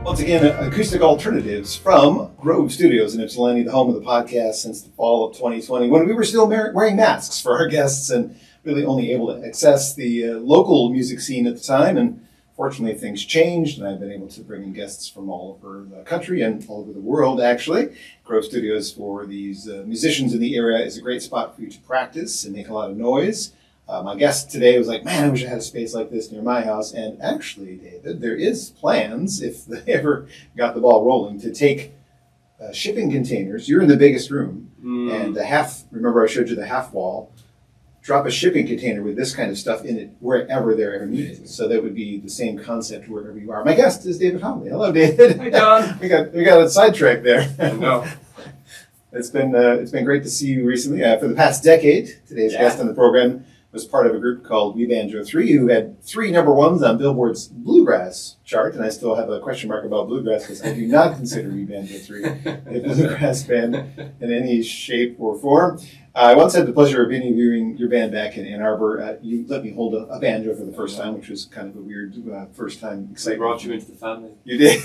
Once again, Acoustic Alternatives from Grove Studios in Ypsilanti, the home of the podcast since the fall of 2020, when we were still wearing masks for our guests and really only able to access the local music scene at the time. And fortunately, things changed, and I've been able to bring in guests from all over the country and all over the world, actually. Grove Studios for these musicians in the area is a great spot for you to practice and make a lot of noise. My guest today was like, man, I wish I had a space like this near my house. And actually, David, there is plans, if they ever got the ball rolling, to take shipping containers. You're in the biggest room, and the half, remember I showed you the half wall, drop a shipping container with this kind of stuff in it wherever they're ever needed. So that would be the same concept wherever you are. My guest is David Howley. Hello, David. Hi, John. we got a sidetrack there. No. It's been great to see you recently. For the past decade, today's guest on the program was part of a group called We Banjo 3, who had 3 number ones on Billboard's Bluegrass chart, and I still have a question mark about Bluegrass because I do not consider We Banjo 3 a bluegrass band in any shape or form. I once had the pleasure of interviewing your band back in Ann Arbor. You let me hold a banjo for the first time, which was kind of a weird first-time excitement. We brought you into the family. You did.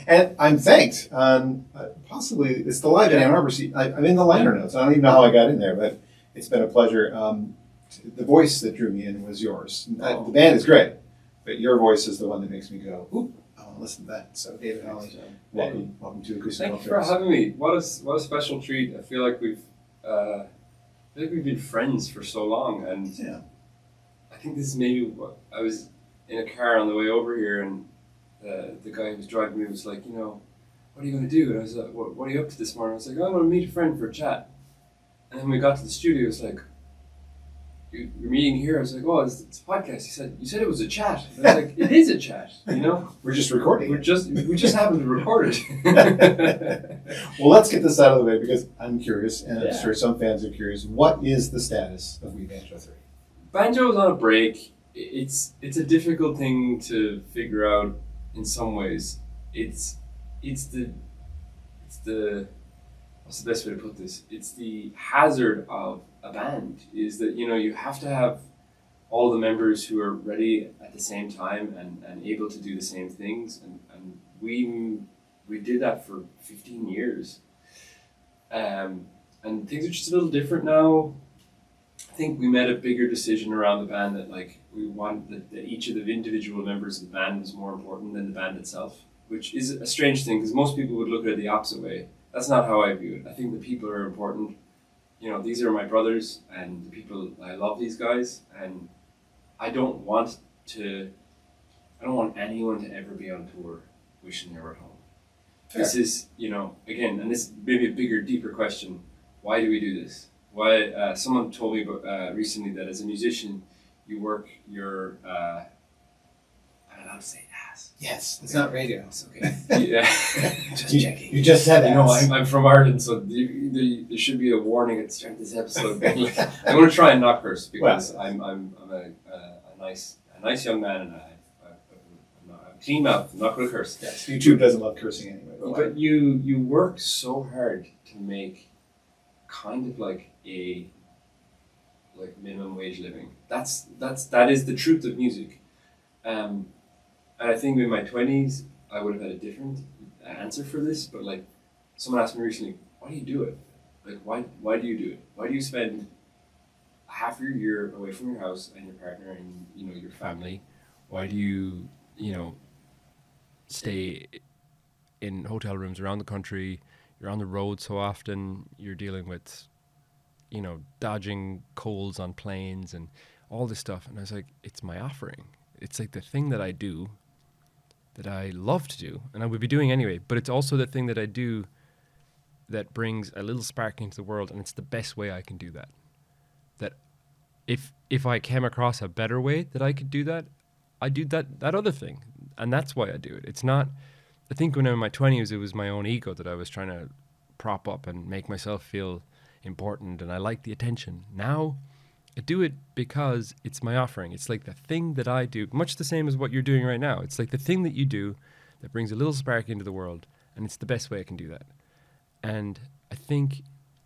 And I'm thanked on possibly, it's the live in Ann Arbor seat. I'm in the liner notes. I don't even know how I got in there, but it's been a pleasure. The voice that drew me in was yours. The band is great, but your voice is the one that makes me go, oop, I want to listen to that. So, David Howley, welcome to Acoustic. Thank you for having me. What a special treat. I feel like we've been friends for so long, and I think this is maybe what I was in a car on the way over here, and the guy who was driving me was like, what are you going to do? And I was like, what are you up to this morning? I was like, I'm going to meet a friend for a chat. And then when we got to the studio, it was like, you're meeting here. I was like, oh, it's a podcast. He said, you said it was a chat. And I was like, it is a chat, We're just recording. We just happened to record it. Well, let's get this out of the way because I'm curious, and I'm sure some fans are curious. What is the status of We Banjo 3? Banjo is on a break. It's a difficult thing to figure out in some ways. It's the what's the best way to put this? It's the hazard of a band is that you have to have all the members who are ready at the same time and able to do the same things, and we did that for 15 years, and things are just a little different now. I think we made a bigger decision around the band that we want that each of the individual members of the band was more important than the band itself, which is a strange thing because most people would look at it the opposite way. That's not how I view it. I think the people are important. These are my brothers, and the people, I love these guys, and I don't want anyone to ever be on tour wishing they were at home. Fair. This is, again, and this may be a bigger, deeper question. Why do we do this? Why? Someone told me recently that as a musician, you work your, I'm allowed to say ass. Yes, it's not radio. It's okay. Yeah. Just checking. You just said it. I'm from Ireland, so there should be a warning at the start of this episode. I'm going to try and not curse because I'm a nice young man, and I'm a clean mouth. I'm not going to curse. Yes, YouTube doesn't love cursing anyway. But you work so hard to make kind of like a minimum wage living. That is the truth of music. And I think in my 20s, I would have had a different answer for this, but someone asked me recently, why do you do it? Why do you do it? Why do you spend half your year away from your house and your partner and, your family? Why do you, stay in hotel rooms around the country? You're on the road so often, you're dealing with, dodging colds on planes and all this stuff. And I was like, it's my offering. It's the thing that I do that I love to do, and I would be doing anyway, but it's also the thing that I do that brings a little spark into the world, and it's the best way I can do that. That if I came across a better way that I could do that, I do that other thing, and that's why I do it. It's not, I think when I'm in my 20s, it was my own ego that I was trying to prop up and make myself feel important, and I like the attention. Now, I do it because it's my offering. It's the thing that I do, much the same as what you're doing right now. It's the thing that you do that brings a little spark into the world, and it's the best way I can do that. And I think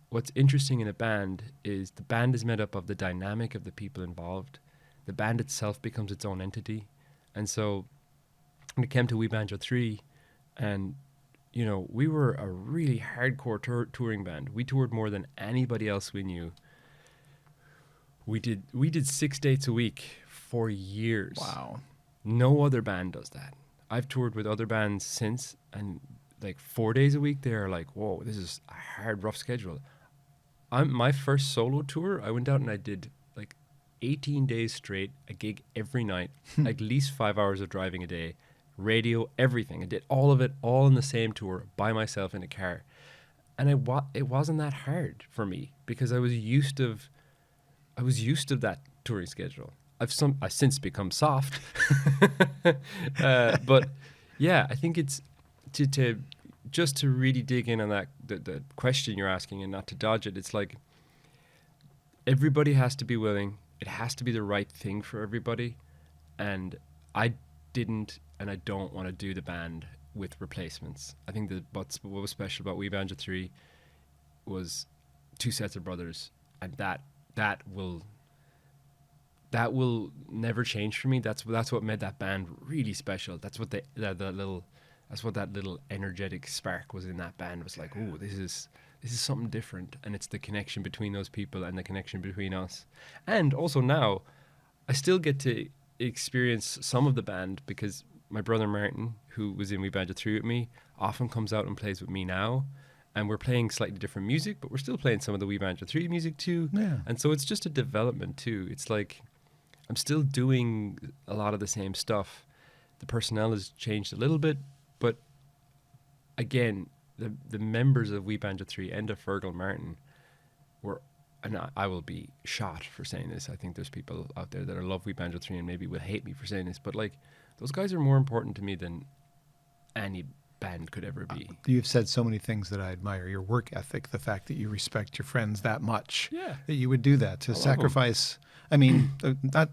what's interesting in a band is the band is made up of the dynamic of the people involved. The band itself becomes its own entity. And so when it came to We Banjo 3, And, you know, we were a really hardcore touring band. We toured more than anybody else we knew. We did 6 dates a week for years. Wow. No other band does that. I've toured with other bands since, and like 4 days a week, they're like, whoa, this is a hard, rough schedule. My first solo tour, I went out and I did like 18 days straight, a gig every night, at least 5 hours of driving a day, radio, everything. I did all of it, all in the same tour, by myself in a car. And it wasn't that hard for me because I was used to that touring schedule. I've since become soft. But yeah, I think it's to just to really dig in on that the question you're asking and not to dodge it. It's like everybody has to be willing. It has to be the right thing for everybody. And I didn't and I don't want to do the band with replacements. I think that what was special about We Banjo 3 was 2 sets of brothers, and that will never change for me. That's what made that band really special. That's what that's what that little energetic spark was in that band. It was like, oh, this is something different, and it's the connection between those people and the connection between us. And also now, I still get to experience some of the band because my brother Martin, who was in We Banjo 3 with me, often comes out and plays with me now. And we're playing slightly different music, but we're still playing some of the We Banjo 3 music too. Yeah. And so it's just a development too. It's like I'm still doing a lot of the same stuff. The personnel has changed a little bit, but again, the members of We Banjo 3, Enda, Fergal, Martin, were, and I will be shot for saying this. I think there's people out there that love We Banjo 3 and maybe will hate me for saying this, but like those guys are more important to me than any band could ever be. You've said so many things that I admire. Your work ethic, the fact that you respect your friends that much, that you would do that to sacrifice. I mean,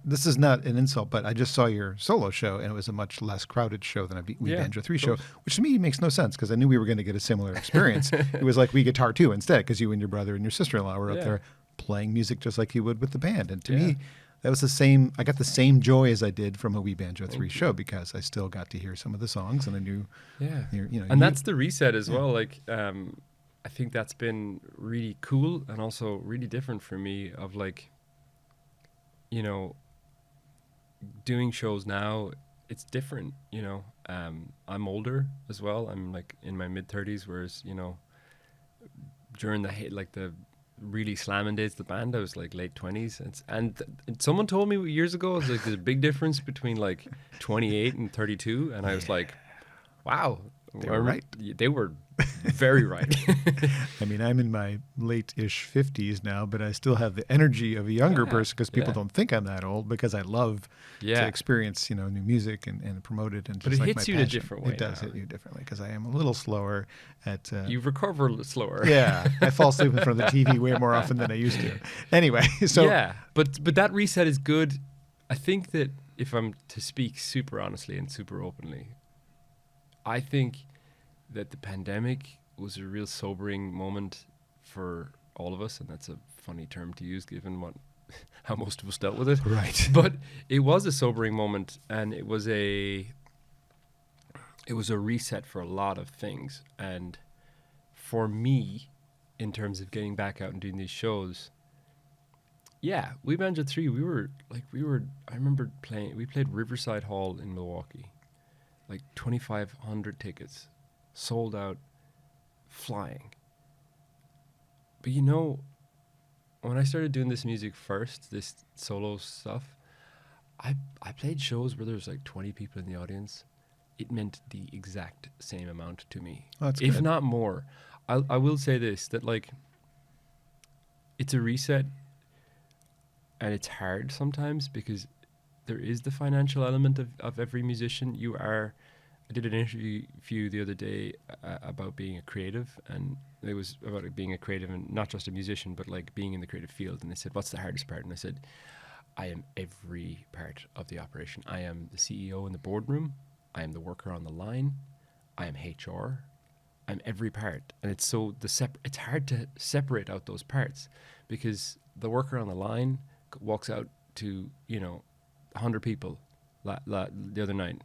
this is not an insult, but I just saw your solo show, and it was a much less crowded show than a We Banjo 3 show, which to me makes no sense because I knew we were going to get a similar experience. It was like We Guitar 2 instead because you and your brother and your sister-in-law were up there playing music just like you would with the band. And to me, that was the same. I got the same joy as I did from a We Banjo 3 show because I still got to hear some of the songs and I knew, and that's the reset as well. Like, I think that's been really cool and also really different for me of like, you know, doing shows now, it's different, you know. I'm older as well. I'm like in my mid-30s, whereas, you know, during the really slamming days of the band, I was like late 20s. And someone told me years ago, it was like there's a big difference between like 28 and 32. And I was like, wow. They were right. They were very right. I mean, I'm in my late-ish 50s now, but I still have the energy of a younger person because people don't think I'm that old because I love to experience, you know, new music and promote it. And but it hits you in a different way. It does hit you differently because I am a little slower at... you recover slower. Yeah. I fall asleep in front of the TV way more often than I used to. Anyway, so... Yeah, but that reset is good. I think that if I'm to speak super honestly and super openly, I think that the pandemic was a real sobering moment for all of us, and that's a funny term to use given how most of us dealt with it. Right. But it was a sobering moment, and it was a reset for a lot of things. And for me, in terms of getting back out and doing these shows, We Banjo 3, I remember we played Riverside Hall in Milwaukee, like 2,500 tickets, sold out, flying. But you know, when I started doing this music first, this solo stuff, I played shows where there was like 20 people in the audience. It meant the exact same amount to me, if good. not more. I will say this, that like, it's a reset, and it's hard sometimes because there is the financial element of every musician. I did an interview the other day about being a creative, and it was about it being a creative and not just a musician, but like being in the creative field. And they said, what's the hardest part? And I said, I am every part of the operation. I am the CEO in the boardroom. I am the worker on the line. I am HR. I'm every part. And it's so it's hard to separate out those parts because the worker on the line walks out to, 100 people the other night.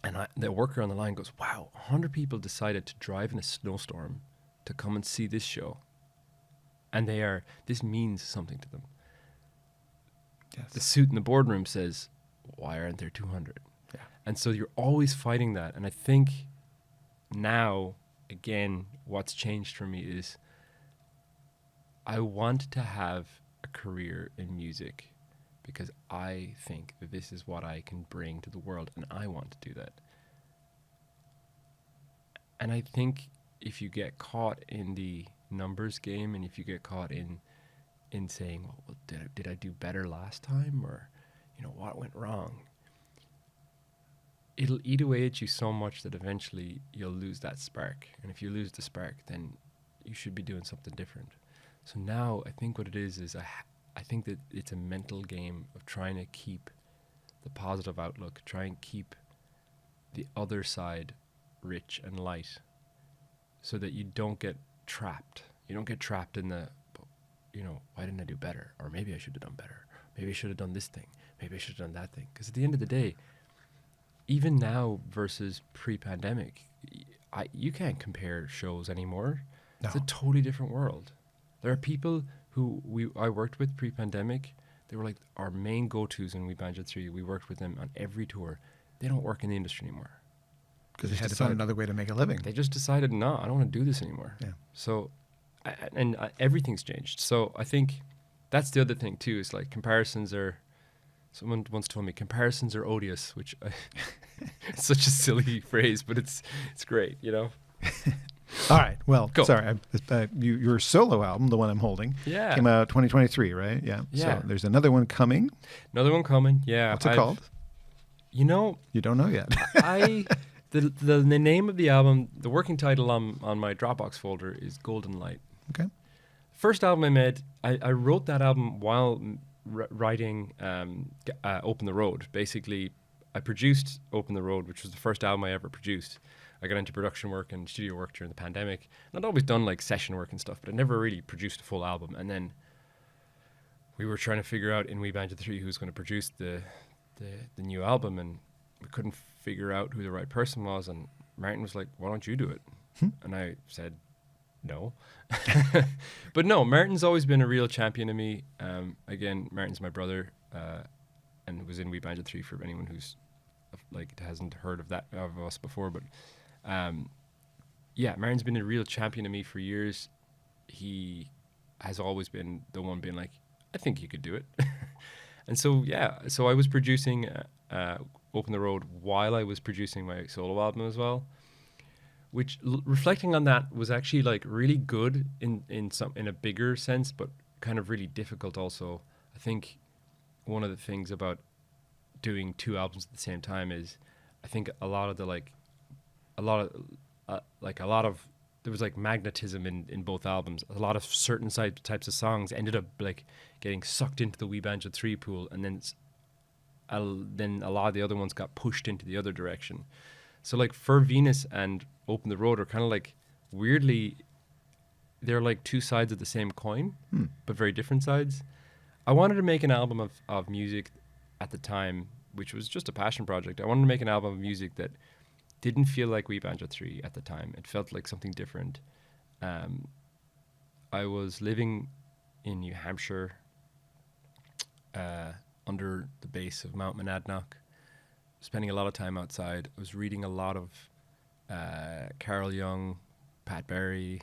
And the worker on the line goes, wow, 100 people decided to drive in a snowstorm to come and see this show. And this means something to them. Yes. The suit in the boardroom says, why aren't there 200? Yeah. And so you're always fighting that. And I think now, again, what's changed for me is I want to have a career in music because I think that this is what I can bring to the world, and I want to do that. And I think if you get caught in the numbers game, and if you get caught in saying, well, did I do better last time, or what went wrong, it'll eat away at you so much that eventually you'll lose that spark. And if you lose the spark, then you should be doing something different. So now I think what it is I think that it's a mental game of trying to keep the positive outlook, try and keep the other side rich and light, so that you don't get trapped. You don't get trapped in the, why didn't I do better? Or maybe I should have done better. Maybe I should have done this thing. Maybe I should have done that thing. Because at the end of the day, even now versus pre-pandemic, you can't compare shows anymore. No. It's a totally different world. There are people who I worked with pre-pandemic. They were like our main go-tos in We Banjo 3. We worked with them on every tour. They don't work in the industry anymore. Because they had to find another way to make a living. They just decided, no, I don't want to do this anymore. Yeah. So, everything's changed. So I think that's the other thing too, is like comparisons are, someone once told me, comparisons are odious, which it's such a silly phrase, but it's great, All right. Well, Go. Sorry. Your solo album, the one I'm holding, came out 2023, right? Yeah. So there's another one coming. Another one coming, yeah. What's it called? You don't know yet. The name of the album, the working title on my Dropbox folder is Golden Light. Okay. First album I made, I wrote that album while writing Open the Road. Basically, I produced Open the Road, which was the first album I ever produced. I got into production work and studio work during the pandemic. And I'd always done like session work and stuff, but I never really produced a full album. And then we were trying to figure out in We Banjo 3 who was going to produce the new album, and we couldn't figure out who the right person was. And Martin was like, why don't you do it? And I said, no. But no, Martin's always been a real champion of me. Again, Martin's my brother, and was in We Banjo 3 for anyone who's hasn't heard of us before. But Martin's been a real champion of me for years. He has always been the one being like, I think you could do it. And so I was producing Open the Road while I was producing my solo album as well, which reflecting on that was actually like really good in a bigger sense, but kind of really difficult also. I think one of the things about doing two albums at the same time is I think there was like magnetism in both albums. A lot of certain types of songs ended up like getting sucked into the We Banjo 3 pool, and then a lot of the other ones got pushed into the other direction. So like For Venus and Open the Road are kind of like weirdly, they're like two sides of the same coin, but very different sides. I wanted to make an album of music at the time, which was just a passion project. I wanted to make an album of music that didn't feel like We Banjo 3 at the time. It felt like something different. I was living in New Hampshire under the base of Mount Monadnock, spending a lot of time outside. I was reading a lot of Carl Jung, Pat Berry,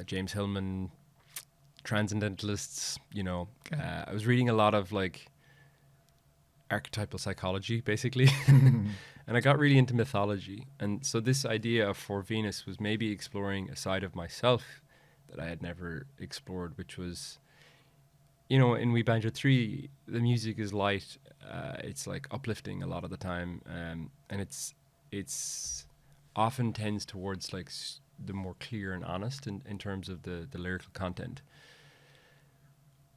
James Hillman, transcendentalists, Okay. I was reading a lot of like archetypal psychology, basically. And I got really into mythology. And so this idea of For Venus was maybe exploring a side of myself that I had never explored, which was, in We Banjo 3, the music is light. It's like uplifting a lot of the time. And it's often tends towards like the more clear and honest in terms of the lyrical content.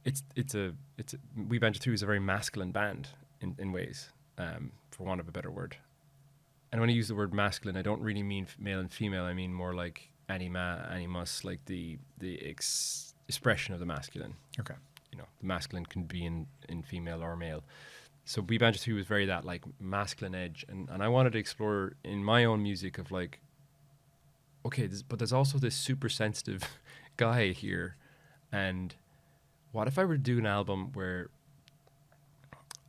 We Banjo 3 is a very masculine band in ways, for want of a better word. And when I use the word masculine, I don't really mean male and female. I mean more like anima, animus, like the expression of the masculine. Okay. The masculine can be in female or male. So We Banjo 3 was very that like masculine edge, and I wanted to explore in my own music of like, okay, but there's also this super sensitive guy here, and what if I were to do an album where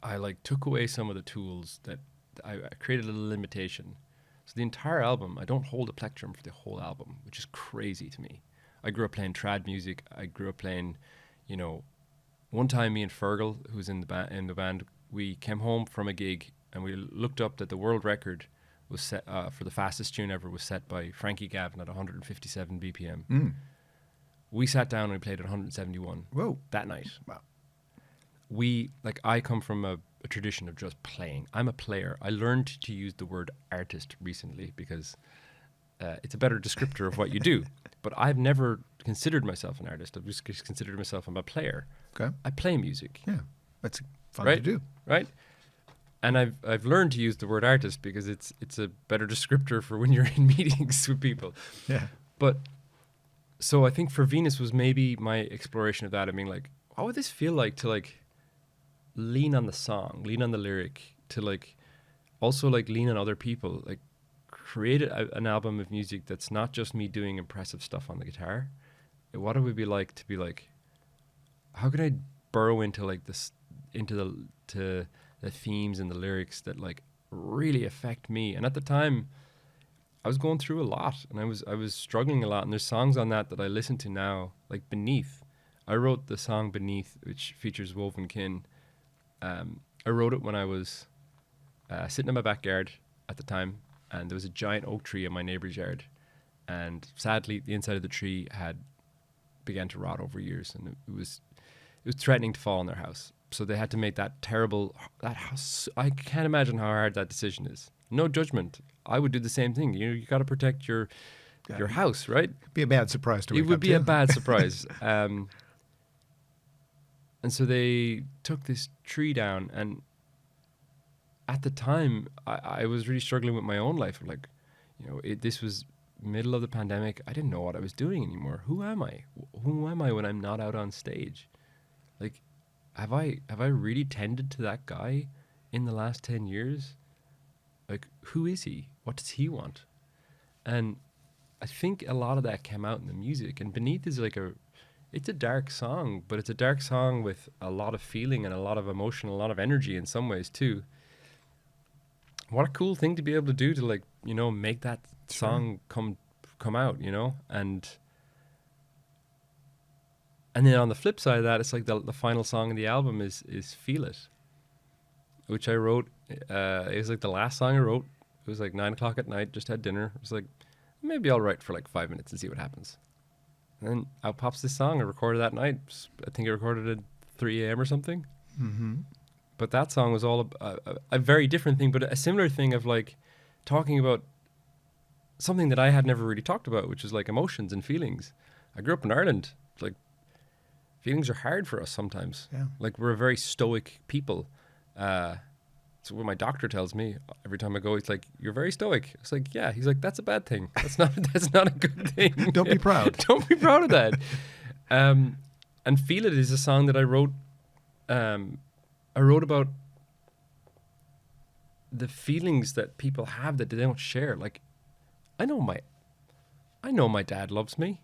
I like took away some of the tools that I created a little limitation. So the entire album, I don't hold a plectrum for the whole album, which is crazy to me. I grew up playing trad music. I grew up playing, you know, one time me and Fergal, who's in the band, we came home from a gig and we looked up that the world record was set for the fastest tune ever was set by Frankie Gavin at 157 BPM. Mm. We sat down and we played at 171. Whoa. That night. Wow. I come from a tradition of just playing. I'm a player. I learned to use the word artist recently because it's a better descriptor of what you do. But I've never considered myself an artist. I've just considered myself I'm a player. Okay. I play music. Yeah. That's fun right? to do. Right? And I've learned to use the word artist because it's a better descriptor for when you're in meetings with people. Yeah. But so I think for Venus was maybe my exploration of that. I mean, like, what would this feel like to like lean on the song, lean on the lyric, to like also like lean on other people, like create an album of music that's not just me doing impressive stuff on the guitar. What it would be like to be like, how can I burrow into like this, into the themes and the lyrics that like really affect me? And at the time, I was going through a lot, and I was struggling a lot. And there's songs on that I listen to now, like Beneath. I wrote the song Beneath, which features Woven Kin. I wrote it when I was sitting in my backyard at the time, and there was a giant oak tree in my neighbor's yard, and sadly the inside of the tree had began to rot over years, and it was threatening to fall on their house. So they had to make that house. I can't imagine how hard that decision is. No judgment. I would do the same thing. You got to protect your house, right? Be a bad surprise to wake It would up be to. a bad surprise. And so they took this tree down, and at the time, I was really struggling with my own life. Like, you know, this was middle of the pandemic. I didn't know what I was doing anymore. Who am I? Who am I when I'm not out on stage? Like, have I really tended to that guy in the last 10 years? Like, who is he? What does he want? And I think a lot of that came out in the music. And Beneath is like it's a dark song, but it's a dark song with a lot of feeling and a lot of emotion, a lot of energy in some ways too. What a cool thing to be able to do to, like, you know, make that song come out, you know? And then on the flip side of that, it's like the final song of the album is Feel It, which I wrote. It was like the last song I wrote. It was like 9:00 at night, just had dinner. It was like, maybe I'll write for like 5 minutes and see what happens. And then out pops this song I recorded that night. I think I recorded it at 3 a.m. or something. Mm-hmm. But that song was all a very different thing, but a similar thing of like talking about something that I had never really talked about, which is like emotions and feelings. I grew up in Ireland. Like, feelings are hard for us sometimes. Yeah. Like, we're a very stoic people. So what my doctor tells me every time I go, he's like, "You're very stoic." It's like, yeah. He's like, "That's a bad thing. That's not a good thing. Don't be proud. Don't be proud of that." And "Feel It" is a song that I wrote. I wrote about the feelings that people have that they don't share. Like, I know my dad loves me.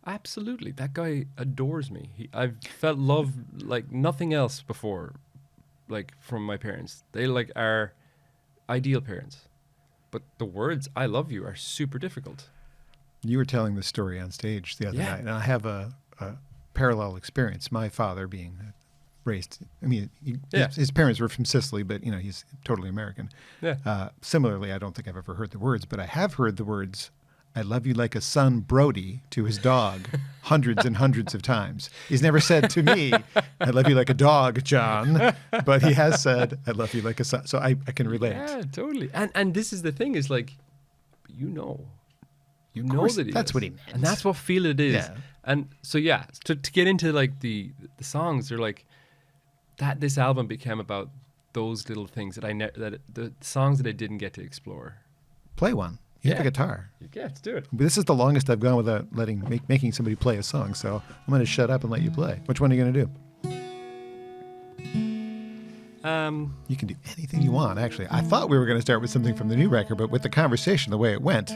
Absolutely, that guy adores me. I've felt love like nothing else before. Like, from my parents. They like are ideal parents. But the words "I love you" are super difficult. You were telling the story on stage the other night, and I have a parallel experience. My father being raised, I mean, his parents were from Sicily, but, you know, he's totally American. Yeah. Similarly, I don't think I've ever heard the words, but I have heard the words "I love you like a son, Brody," to his dog hundreds and hundreds of times. He's never said to me, "I love you like a dog, John," but he has said, "I love you like a son." So I can relate. Yeah, totally. And this is the thing, is like, you know that that's what he meant. And that's what "Feel It" is. Yeah. And so, yeah, to get into like the songs, they're like, that this album became about those little things that the songs that I didn't get to explore. Play one. You have a guitar. Yeah, let's do it. But this is the longest I've gone without making somebody play a song, so I'm going to shut up and let you play. Which one are you going to do? You can do anything you want, actually. I thought we were going to start with something from the new record, but with the conversation, the way it went,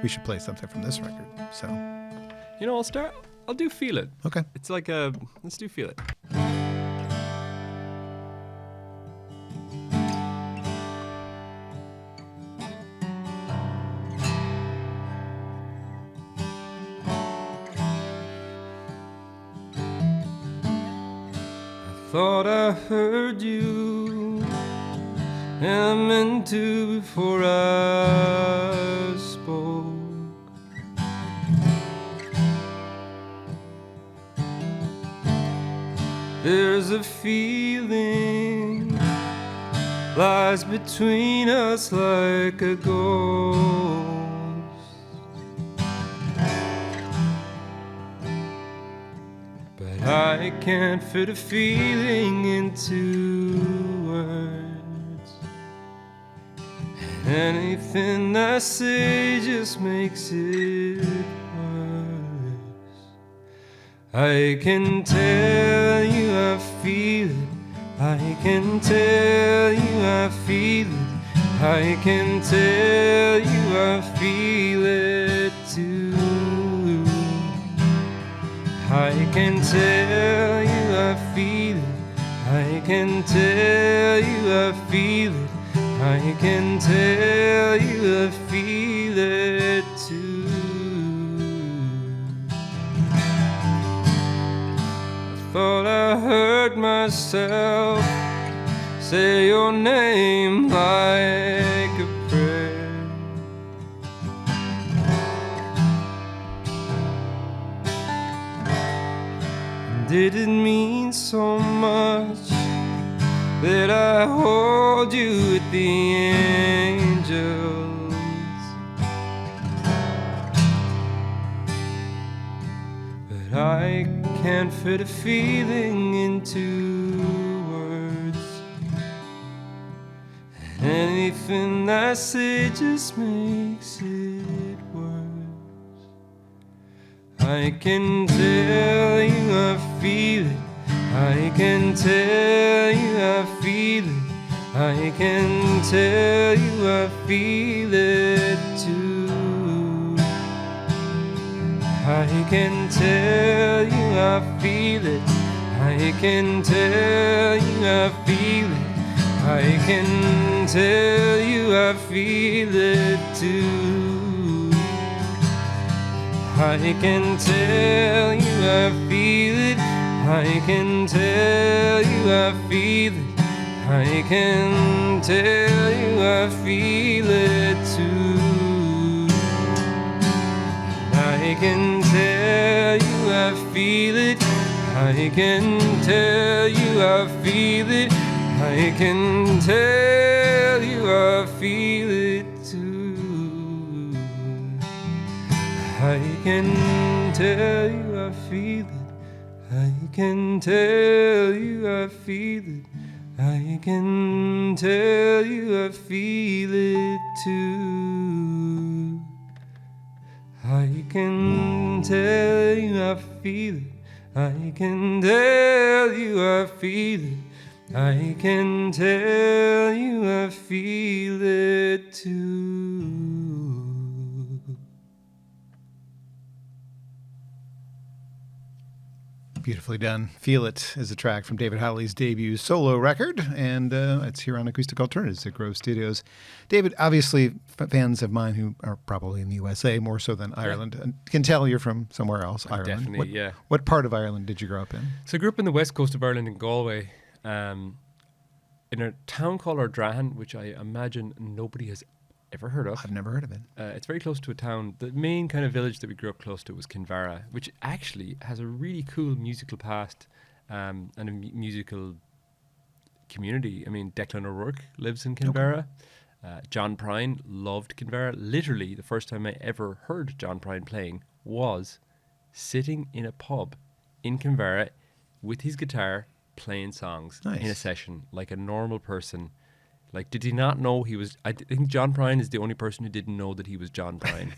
we should play something from this record. So, I'll do Feel It. okay. It's like let's do Feel It. Thought I heard you, and I meant to before I spoke. There's a feeling lies between us like a ghost. I can't fit a feeling into words, and anything I say just makes it worse. I can tell you I feel it, I can tell you I feel it, I can tell you I feel it too. I can tell you I feel it, I can tell you I feel it, I can tell you I feel it too. I thought I heard myself say your name like a prayer. Did it mean so much that I hold you with the angels? But I can't fit a feeling into words, and anything I say just makes it worse. I can tell you I feel it, I can tell you I feel it, I can tell you I feel it too. I can tell you I feel it, I can tell you I feel it, I can tell you I feel it too. I can tell you I feel it, I can tell you I feel it, I can tell you I feel it too. I can tell you I feel it, I can tell you I feel it, I can tell you I feel it too. I can tell you I feel it, I can tell you I feel it, I can tell you I feel it too. I can tell you I feel it, I can tell you I feel it, I can tell you I feel it too. Beautifully done. Feel It is a track from David Howley's debut solo record, and it's here on Acoustic Alternatives at Grove Studios. David, obviously, fans of mine who are probably in the USA more so than Ireland can tell you're from somewhere else, Ireland. Definitely, What part of Ireland did you grow up in? So I grew up in the west coast of Ireland in Galway, in a town called Ardrahan, which I imagine nobody has ever heard of. I've never heard of it. It's very close to a town. The main kind of village that we grew up close to was Kinvara, which actually has a really cool musical past and a musical community. I mean, Declan O'Rourke lives in Kinvara. Okay. John Prine loved Kinvara. Literally, the first time I ever heard John Prine playing was sitting in a pub in Kinvara with his guitar playing songs in a session like a normal person. Like, did he not know he was... I think John Prine is the only person who didn't know that he was John Prine.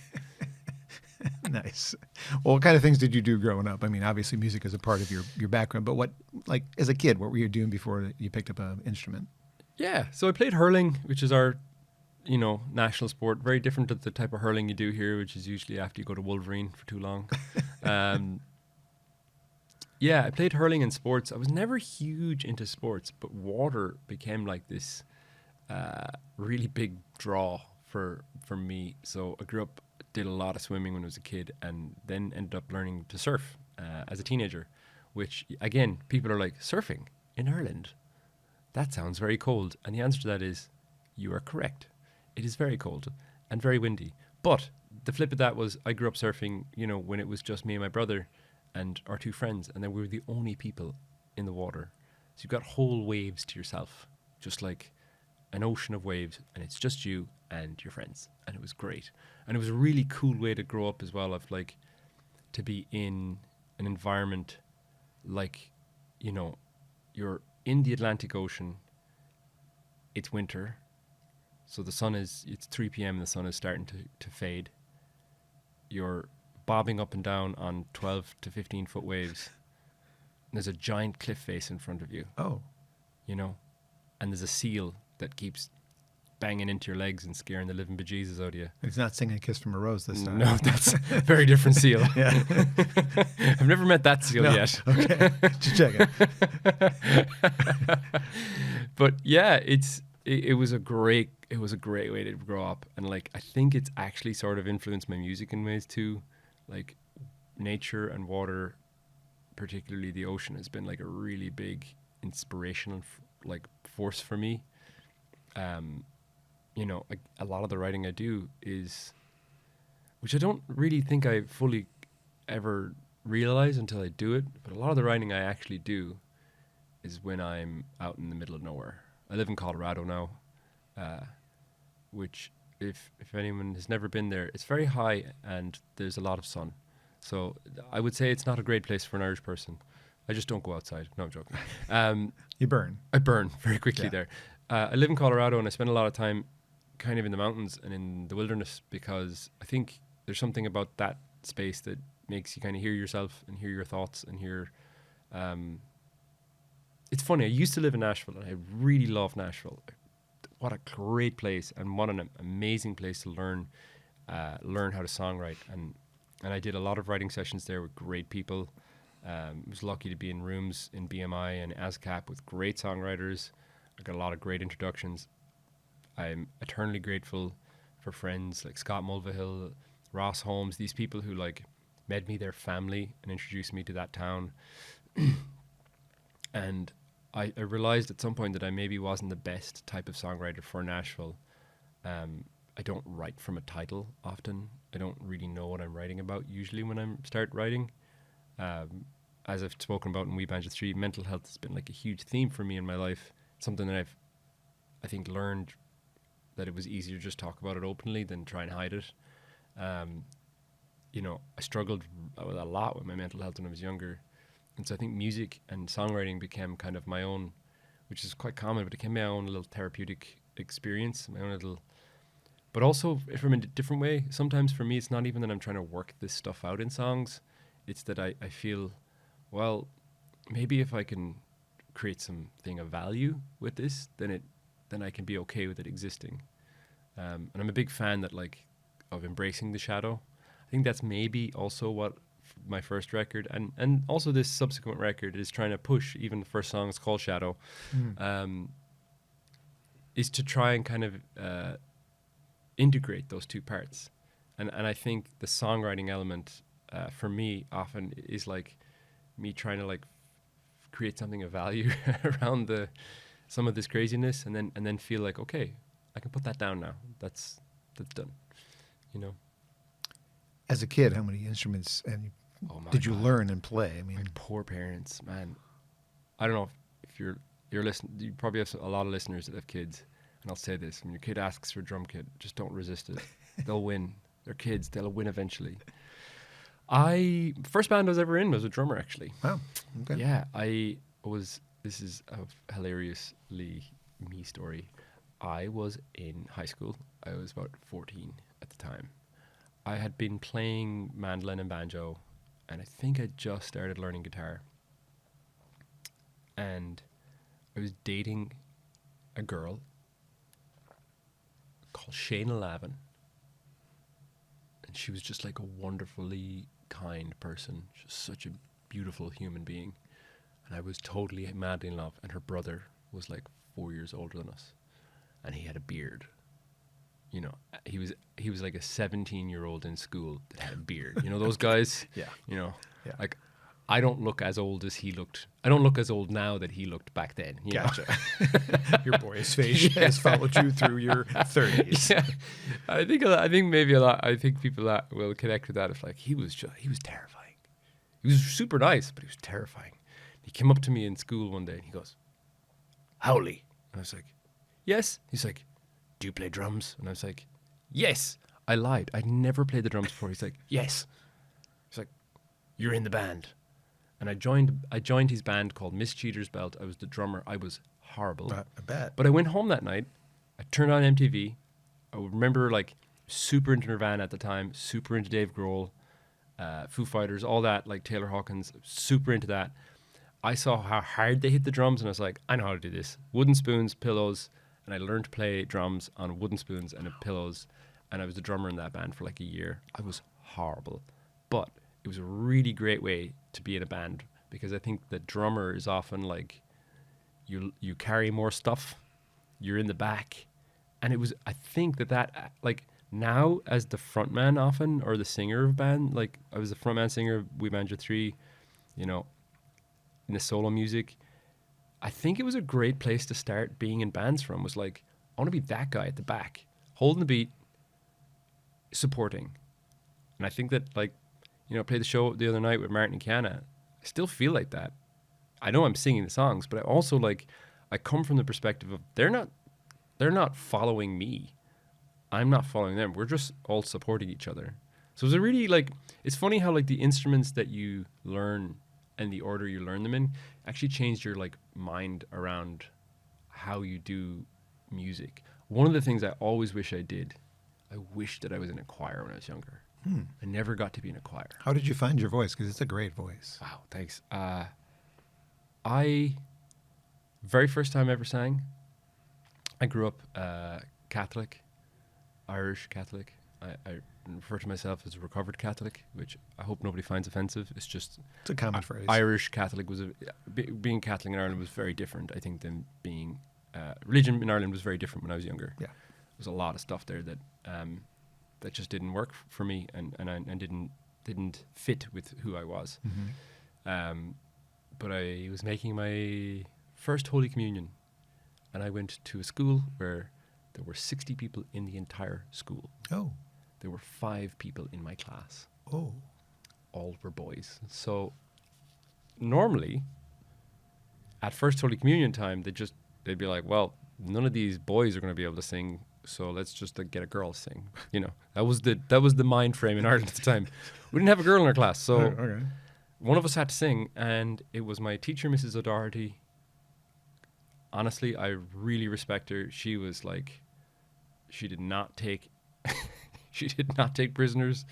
Nice. Well, what kind of things did you do growing up? I mean, obviously music is a part of your background, but what, like, as a kid, what were you doing before you picked up an instrument? Yeah, so I played hurling, which is our, national sport. Very different to the type of hurling you do here, which is usually after you go to Wolverine for too long. Yeah, I played hurling in sports. I was never huge into sports, but water became like this really big draw for me. So I grew up, did a lot of swimming when I was a kid, and then ended up learning to surf as a teenager, which, again, people are like, surfing in Ireland? That sounds very cold. And the answer to that is, you are correct. It is very cold and very windy. But the flip of that was I grew up surfing, when it was just me and my brother and our two friends, and then we were the only people in the water. So you've got whole waves to yourself, just like an ocean of waves, and it's just you and your friends. And it was great. And it was a really cool way to grow up as well, of like, to be in an environment like, you're in the Atlantic Ocean, it's winter, so it's 3 p.m. and the sun is starting to fade. You're bobbing up and down on 12 to 15 foot waves. And there's a giant cliff face in front of you. Oh. And there's a seal that keeps banging into your legs and scaring the living bejesus out of you. He's not singing "Kiss from a Rose" this time. No, that's a very different seal. Yeah. I've never met that seal yet. Okay, just checking. But yeah, it was a great way to grow up, and like I think it's actually sort of influenced my music in ways too. Like nature and water, particularly the ocean, has been like a really big inspirational force for me. A lot of the writing I do is, which I don't really think I fully ever realize until I do it, but a lot of the writing I actually do is when I'm out in the middle of nowhere. I live in Colorado now, which if anyone has never been there, it's very high and there's a lot of sun. So I would say it's not a great place for an Irish person. I just don't go outside. No, I'm joking. You burn. I burn very quickly there. I live in Colorado and I spend a lot of time kind of in the mountains and in the wilderness, because I think there's something about that space that makes you kind of hear yourself and hear your thoughts and hear... It's funny, I used to live in Nashville and I really love Nashville. What a great place, and what an amazing place to learn how to songwrite. And I did a lot of writing sessions there with great people. I was lucky to be in rooms in BMI and ASCAP with great songwriters. I got a lot of great introductions. I'm eternally grateful for friends like Scott Mulvihill, Ross Holmes, these people who like made me their family and introduced me to that town. And I realized at some point that I maybe wasn't the best type of songwriter for Nashville. I don't write from a title often. I don't really know what I'm writing about usually when I start writing. As I've spoken about in We Banjo 3, mental health has been like a huge theme for me in my life. Something that I think, learned that it was easier to just talk about it openly than try and hide it. I struggled a lot with my mental health when I was younger. And so I think music and songwriting became kind of my own, which is quite common, but it became my own little therapeutic experience, my own little... But also, from a different way, sometimes for me, it's not even that I'm trying to work this stuff out in songs. It's that I feel, well, maybe if I can create something of value with this, then I can be okay with it existing. And I'm a big fan of embracing the shadow. I think that's maybe also what my first record and also this subsequent record is trying to push. Even the first song is called Shadow, is to try and kind of integrate those two parts. And I think the songwriting element for me often is like me trying to create something of value around some of this craziness, and then feel like, okay, I can put that down now. That's done. As a kid, how many instruments did you learn and play? I mean, my poor parents, man. I don't know if you're listening. You probably have a lot of listeners that have kids, and I'll say this: when your kid asks for a drum kit, just don't resist it. They'll win. They're kids. They'll win eventually. First band I was ever in was a drummer, actually. Wow. Okay. Yeah, this is a hilariously me story. I was in high school. I was about 14 at the time. I had been playing mandolin and banjo, and I think I just started learning guitar. And I was dating a girl called Shayna Lavin. And she was just like a wonderfully kind person, just such a beautiful human being. And I was totally madly in love. And her brother was like 4 years older than us. And he had a beard. You know, he was like a 17-year-old in school that had a beard. You know those guys? Yeah. You know, Yeah. like I don't look as old as he looked. I don't look as old now that he looked back then. You know? Your boyish face has followed you through your 30s. Yeah. I think maybe a lot. I think people that will connect with that. It's like he was terrifying. He was super nice, but he was terrifying. He came up to me in school one day and he goes, "Howley," and I was like, "Yes." He's like, "Do you play drums?" And I was like, "Yes." I lied. I'd never played the drums before. He's like, "Yes." He's like, "You're in the band." And I joined his band called Miss Cheater's Belt. I was the drummer. I was horrible. I bet. But I went home that night. I turned on MTV. I remember like super into Nirvana at the time, super into Dave Grohl, Foo Fighters, all that, like Taylor Hawkins, super into that. I saw how hard they hit the drums and I was like, I know how to do this. Wooden spoons, pillows. And I learned to play drums on wooden spoons and pillows. And I was the drummer in that band for like a year. I was horrible. But it was a really great way to be in a band because I think the drummer is often like you carry more stuff, you're in the back, and it was I think that like now as the frontman often or the singer of a band, like I was the frontman singer of We Banjo 3, you know, in the solo music. I think it was a great place to start being in bands from was like I want to be that guy at the back, holding the beat, supporting, and I think that like. You know, I played the show the other night with Martin and Kiana. I still feel like that. I know I'm singing the songs, but I also like I come from the perspective of they're not following me. I'm not following them. We're just all supporting each other. So it's a really like it's funny how like the instruments that you learn and the order you learn them in actually changed your like mind around how you do music. One of the things I always wish I did, I wish that I was in a choir when I was younger. I never got to be in a choir. How did you find your voice? Because it's a great voice. Wow, thanks. I, very first time I ever sang, I grew up Catholic, Irish Catholic. I refer to myself as a recovered Catholic, which I hope nobody finds offensive. It's just... It's a common phrase. Irish Catholic was... being Catholic in Ireland was very different, I think, than being... religion in Ireland was very different when I was younger. Yeah. There was a lot of stuff there that... that just didn't work for me and didn't fit with who I was. Mm-hmm. But I was making my first Holy Communion and I went to a school where there were 60 people in the entire school. Oh. There were 5 people in my class. Oh. All were boys. So normally at first Holy Communion time, they'd be like, well, none of these boys are going to be able to sing, so let's just get a girl to sing. You know, that was the mind frame in Ireland at the time. We didn't have a girl in our class, so Okay. one of us had to sing, and it was my teacher, Mrs. O'Doherty. Honestly, I really respect her. She was like, she did not take prisoners.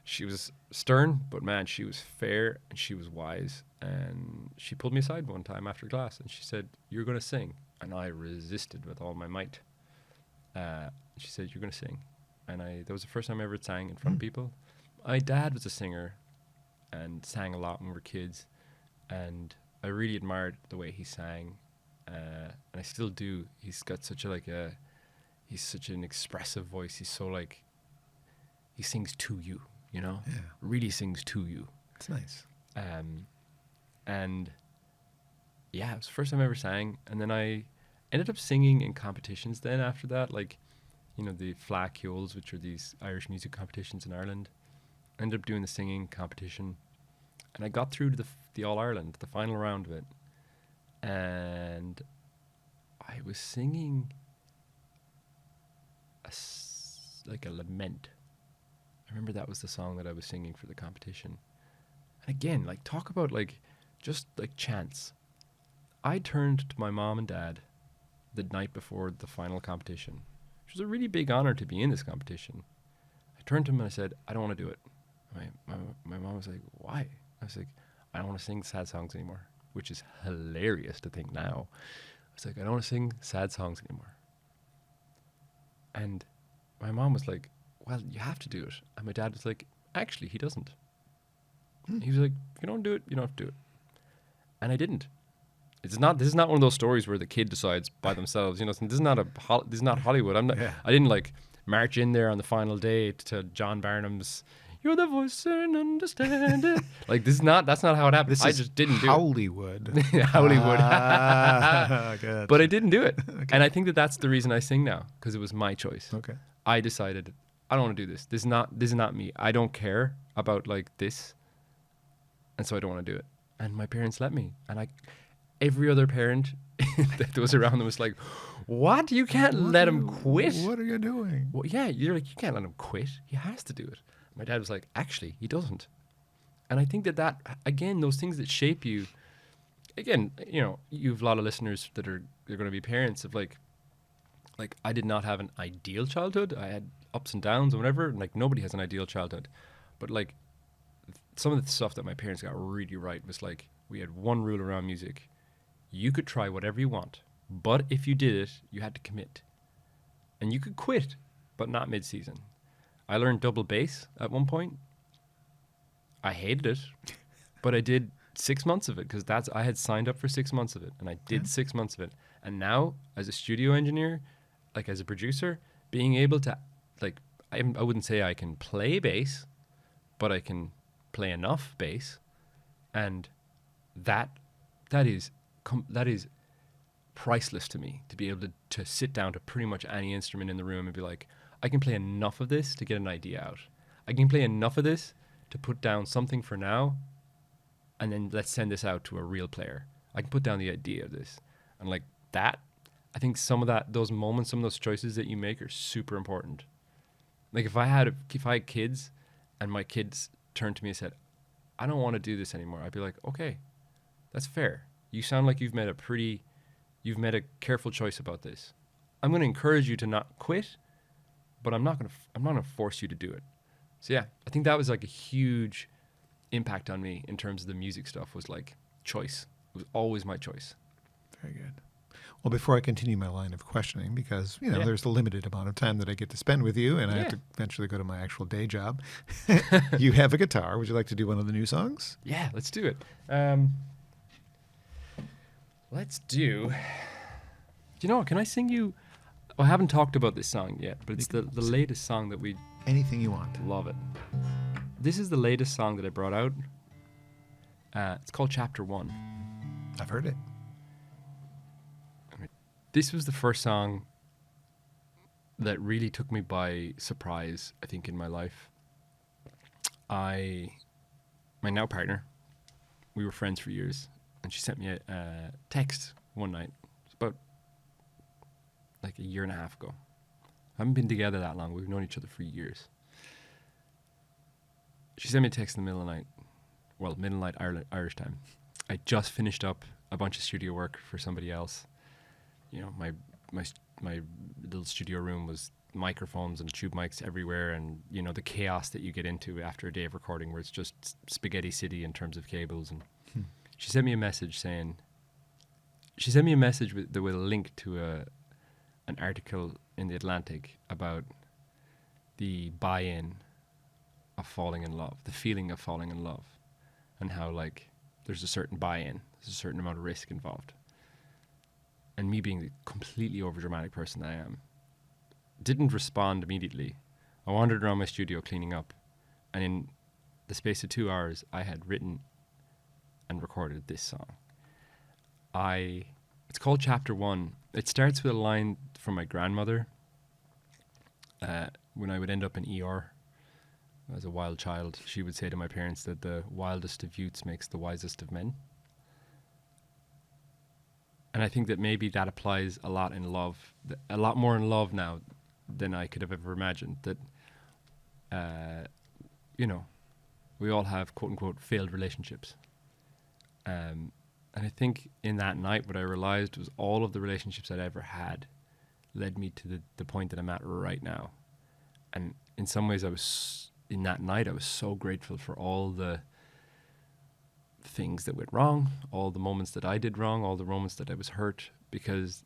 She was stern, but man, she was fair and she was wise. And she pulled me aside one time after class and she said, "You're going to sing." And I resisted with all my might. She said, "You're going to sing." And that was the first time I ever sang in front of people. My dad was a singer and sang a lot when we were kids. And I really admired the way he sang. And I still do. He's got he's such an expressive voice. He's so like, he sings to you, you know? Yeah. Really sings to you. It's nice. And yeah, it was the first time I ever sang. And then I ended up singing in competitions then after that, like, you know, the Flaciols, which are these Irish music competitions in Ireland. I ended up doing the singing competition. And I got through to the All-Ireland, the final round of it. And I was singing like a lament. I remember that was the song that I was singing for the competition. And again, like, talk about like just like chance. I turned to my mom and dad the night before the final competition, which was a really big honor to be in this competition. I turned to him and I said, I don't want to do it. My mom was like, why? I was like, I don't want to sing sad songs anymore, which is hilarious to think now. I was like, I don't want to sing sad songs anymore. And my mom was like, well, you have to do it. And my dad was like, actually, he doesn't. He was like, if you don't do it, you don't have to do it. And I didn't. This is not one of those stories where the kid decides by themselves. You know, this is not Hollywood. I didn't like march in there on the final day to John Barnum's "You're the voice and understand it." Like that's not how it happened. I just didn't do it. Hollywood. Hollywood. Good. But I didn't do it. Okay. And I think that's the reason I sing now, because it was my choice. Okay. I decided I don't want to do this. This is not me. I don't care about like this, and so I don't want to do it. And my parents let me. And every other parent that was around them was like, "What? You can't let him quit? What are you doing?" Well, yeah, you're like, you can't let him quit. He has to do it. My dad was like, actually, he doesn't. And I think that again, those things that shape you. Again, you know, you've a lot of listeners that they're going to be parents of like I did not have an ideal childhood. I had ups and downs and whatever. And like nobody has an ideal childhood, but like some of the stuff that my parents got really right was like we had one rule around music. You could try whatever you want, but if you did it, you had to commit. And you could quit, but not mid-season. I learned double bass at one point. I hated it, but I did 6 months of it because I had signed up for 6 months of it, and I did 6 months of it. And now, as a studio engineer, like as a producer, being able to, like, I wouldn't say I can play bass, but I can play enough bass, and that is priceless to me, to be able to sit down to pretty much any instrument in the room and be like, I can play enough of this to get an idea out. I can play enough of this to put down something for now, and then let's send this out to a real player. I can put down the idea of this. And like that, I think those moments, some of those choices that you make are super important. Like if I had kids and my kids turned to me and said, I don't want to do this anymore, I'd be like, okay, that's fair. You sound like you've made a careful choice about this. I'm going to encourage you to not quit, but I'm not going to force you to do it. So yeah, I think that was like a huge impact on me in terms of the music stuff, was like choice. It was always my choice. Very good. Well, before I continue my line of questioning, because, you know, there's a limited amount of time that I get to spend with you, and I have to eventually go to my actual day job. You have a guitar. Would you like to do one of the new songs? Yeah, let's do it. Let's do... You know, can I sing you... I haven't talked about this song yet, but it's the latest song that we... Anything you want. Love it. This is the latest song that I brought out. It's called Chapter 1. I've heard it. This was the first song that really took me by surprise, I think, in my life. My now partner, we were friends for years, and she sent me a text one night. It's about like a year and a half ago. I haven't been together that long. We've known each other for years. She sent me a text in the middle of the night. Well, middle of the night Irish time. I just finished up a bunch of studio work for somebody else. You know, my little studio room was microphones and tube mics everywhere, and you know the chaos that you get into after a day of recording, where it's just spaghetti city in terms of cables. And she sent me a message with a link to an article in the Atlantic about the buy-in of falling in love, the feeling of falling in love, and how like there's a certain buy-in, there's a certain amount of risk involved. And me being the completely overdramatic person that I am, didn't respond immediately. I wandered around my studio cleaning up, and in the space of 2 hours, I had written and recorded this song. It's called Chapter 1. It starts with a line from my grandmother when I would end up in ER as a wild child. She would say to my parents that the wildest of youths makes the wisest of men. And I think that maybe that applies a lot in love, a lot more in love now than I could have ever imagined. That, you know, we all have quote unquote failed relationships. And I think in that night, what I realized was all of the relationships I'd ever had led me to the point that I'm at right now. And in some ways in that night, I was so grateful for all the things that went wrong, all the moments that I did wrong, all the moments that I was hurt, because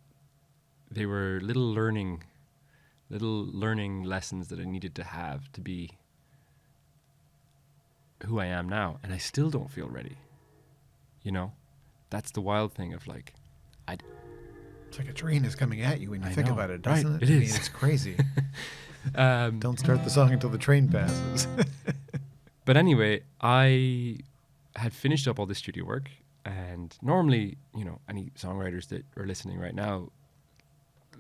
they were little learning lessons that I needed to have to be who I am now. And I still don't feel ready. You know, that's the wild thing of like, it's like a train is coming at you when you think about it, right? doesn't it? It is. I mean, it's crazy. Don't start the song until the train passes. But anyway, I had finished up all this studio work, and normally, you know, any songwriters that are listening right now,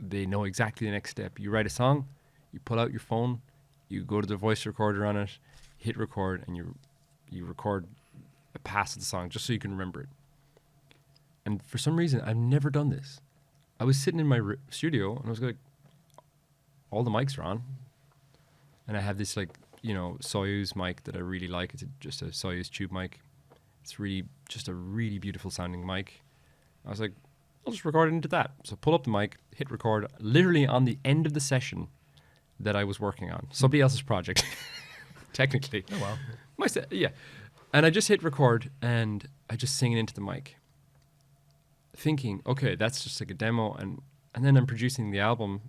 they know exactly the next step. You write a song, you pull out your phone, you go to the voice recorder on it, hit record, and you record a pass of the song just so you can remember it. And for some reason, I've never done this. I was sitting in my studio, and I was like, all the mics are on, and I have this like, you know, Soyuz mic that I really like. It's just a Soyuz tube mic. It's really just a really beautiful sounding mic. I was like, I'll just record it into that. So pull up the mic, hit record, literally on the end of the session that I was working on. Somebody else's project, technically. Oh, wow. Yeah. And I just hit record, and I just sing it into the mic, thinking, okay, that's just like a demo. And then I'm producing the album,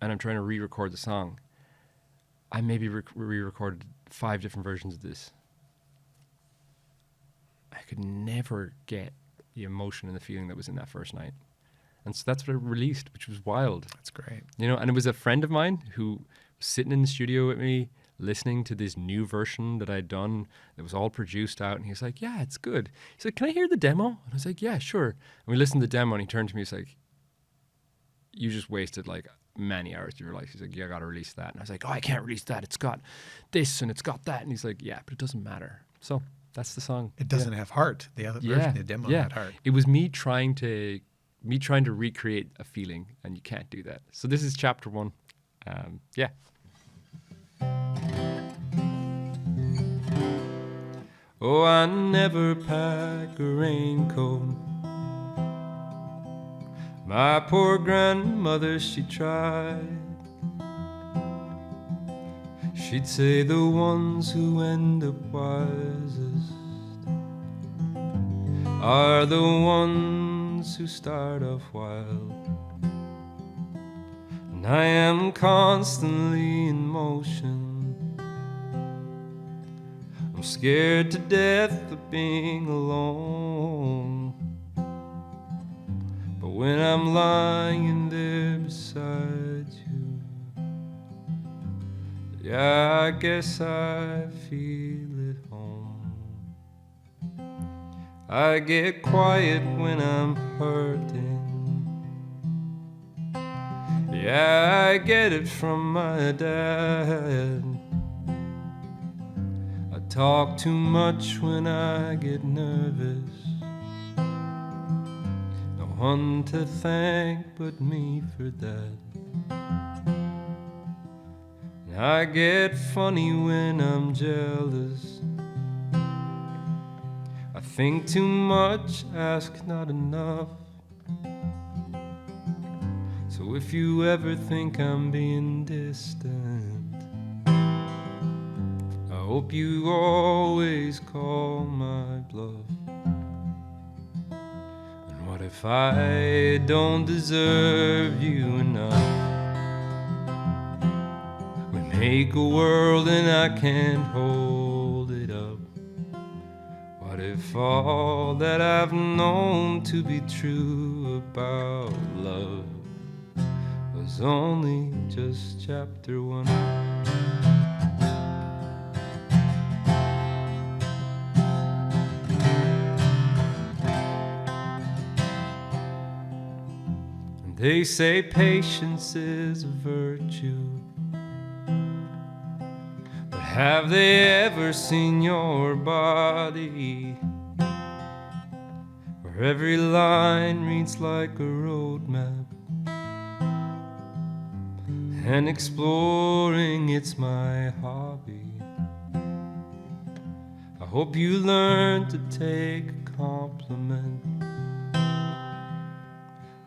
and I'm trying to re-record the song. I maybe re-recorded 5 different versions of this. I could never get the emotion and the feeling that was in that first night. And so that's what I released, which was wild. That's great. You know, and it was a friend of mine who was sitting in the studio with me, listening to this new version that I'd done that was all produced out. And he was like, yeah, it's good. He's like, can I hear the demo? And I was like, yeah, sure. And we listened to the demo, and he turned to me, he's like, you just wasted like many hours of your life. He's like, yeah, I got to release that. And I was like, oh, I can't release that. It's got this and it's got that. And he's like, yeah, but it doesn't matter. So that's the song. It doesn't have heart. The other version, the demo had heart. It was me trying to recreate a feeling, and you can't do that. So this is chapter 1. Yeah. Oh, I never pack a raincoat. My poor grandmother, she tried. She'd say the ones who end up wisest are the ones who start off wild. And I am constantly in motion. I'm scared to death of being alone. But when I'm lying there beside you, yeah, I guess I feel at home. I get quiet when I'm hurting. Yeah, I get it from my dad. I talk too much when I get nervous. No one to thank but me for that. I get funny when I'm jealous. I think too much, ask not enough. So if you ever think I'm being distant, I hope you always call my bluff. And what if I don't deserve you enough? Make a world and I can't hold it up. What if all that I've known to be true about love was only just chapter 1? And they say patience is a virtue. Have they ever seen your body, where every line reads like a roadmap, and exploring it's my hobby? I hope you learn to take a compliment.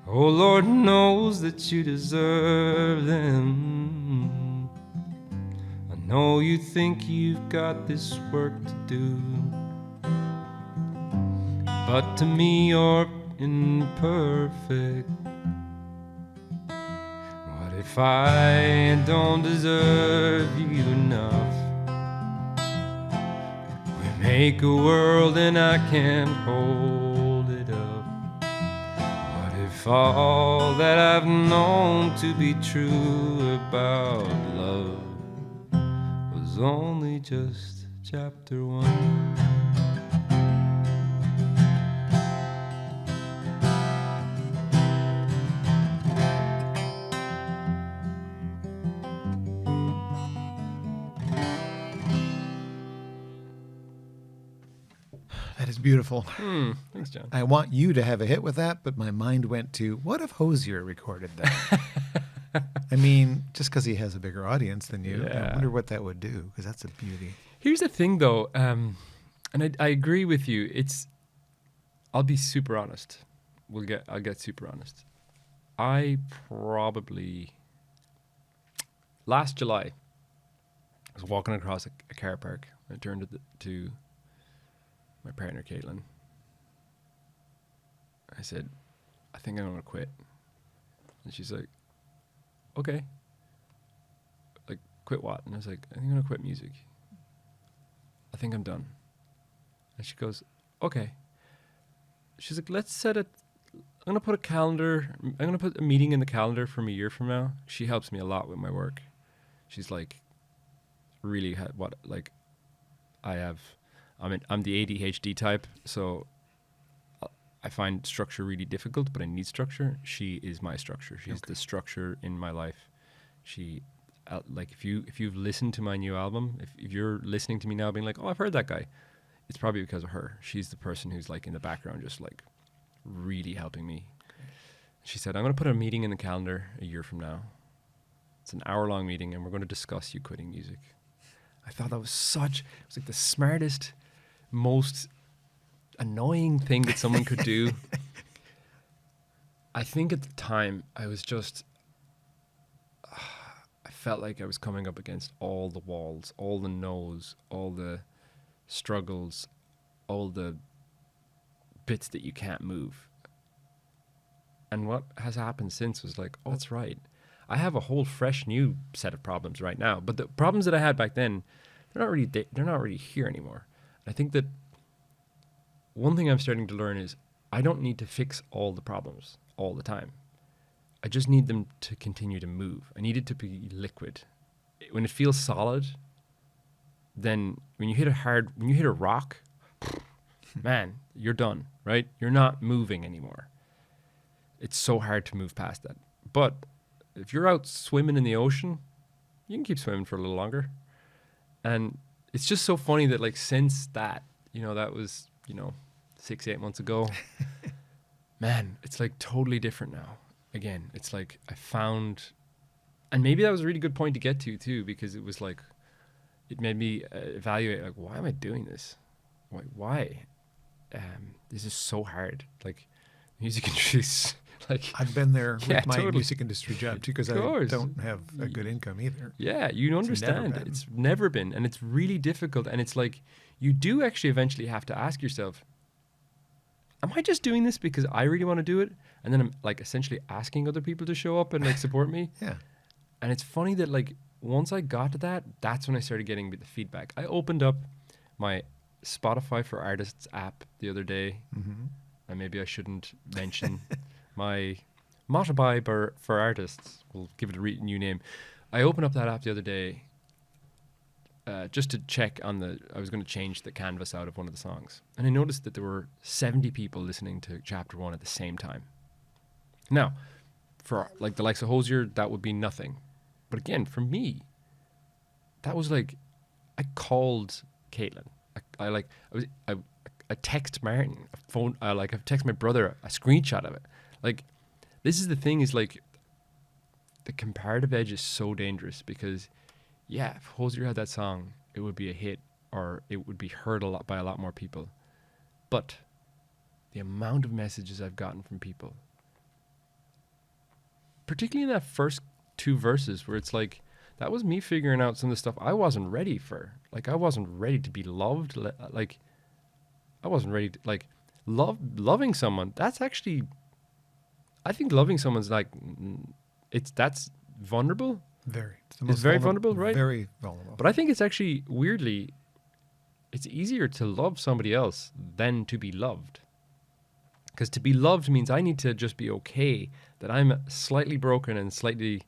Oh, Lord knows that you deserve them. know you think you've got this work to do, but to me you're imperfect. What if I don't deserve you enough? We make a world and I can't hold it up. What if all that I've known to be true about love was only just chapter 1? That is beautiful. Thanks, John. I want you to have a hit with that, but my mind went to, what if Hosier recorded that? I mean, just because he has a bigger audience than you, Yeah. I wonder what that would do, because that's a beauty. Here's the thing, though, and I agree with you. I'll be super honest. I'll get super honest. I probably last July I was walking across a car park. I turned to my partner Caitlin. I said, "I think I'm gonna quit," and she's like, "Okay." Like, quit what? And I was like, "I think I'm gonna quit music. I think I'm done." And she goes, "Okay." She's like, "Let's set it. I'm gonna put a meeting in the calendar from a year from now." She helps me a lot with my work. She's like, really I'm the ADHD type, so I find structure really difficult, but I need structure. She is my structure. She's the structure in my life. She, if you've listened to my new album, if you're listening to me now being like, "Oh, I've heard that guy," it's probably because of her. She's the person who's like in the background, just like really helping me. She said, "I'm going to put a meeting in the calendar a year from now. It's an hour-long meeting, and we're going to discuss you quitting music." I thought that was it was like the smartest, most annoying thing that someone could do. I think at the time I was just, I felt like I was coming up against all the walls, all the no's, all the struggles, all the bits that you can't move. And what has happened since was like, oh, that's right. I have a whole fresh new set of problems right now, but the problems that I had back then, they're not really here anymore. I think that one thing I'm starting to learn is I don't need to fix all the problems all the time. I just need them to continue to move. I need it to be liquid. When it feels solid, then when you hit a rock, man, you're done, right? You're not moving anymore. It's so hard to move past that. But if you're out swimming in the ocean, you can keep swimming for a little longer. And it's just so funny that like since that, that was, 6-8 months ago, man, it's like totally different now. Again, it's like I found, and maybe that was a really good point to get to too, because it was like, it made me evaluate like, why am I doing this? Why? This is so hard. Like music industry. Like, I've been there with my totally. music industry job too, because I don't have a good income either. Yeah, you understand. It's never been, and it's really difficult. And it's like you do actually eventually have to ask yourself, am I just doing this because I really want to do it? And then I'm like essentially asking other people to show up and like support me. Yeah. And it's funny that like once I got to that, that's when I started getting the feedback. I opened up my Spotify for Artists app the other day, and maybe I shouldn't mention my Spotify for Artists. We'll give it a new name. I opened up that app the other day just to check I was going to change the canvas out of one of the songs. And I noticed that there were 70 people listening to chapter 1 at the same time. Now, for like the likes of Hosier, that would be nothing. But again, for me, that was like, I called Caitlin. I text Martin, I text my brother a screenshot of it. Like, this is the thing is like, the comparative edge is so dangerous because, yeah, if Hosier had that song, it would be a hit or it would be heard by a lot more people. But the amount of messages I've gotten from people, particularly in that first 2 verses where it's like, that was me figuring out some of the stuff I wasn't ready for. Like, I wasn't ready to be loved. Like, I wasn't ready to, like, loving someone. That's actually, I think loving someone's like, that's vulnerable. Very. It's very vulnerable, right? Very vulnerable. But I think it's actually, weirdly, it's easier to love somebody else than to be loved. Because to be loved means I need to just be okay that I'm slightly broken and slightly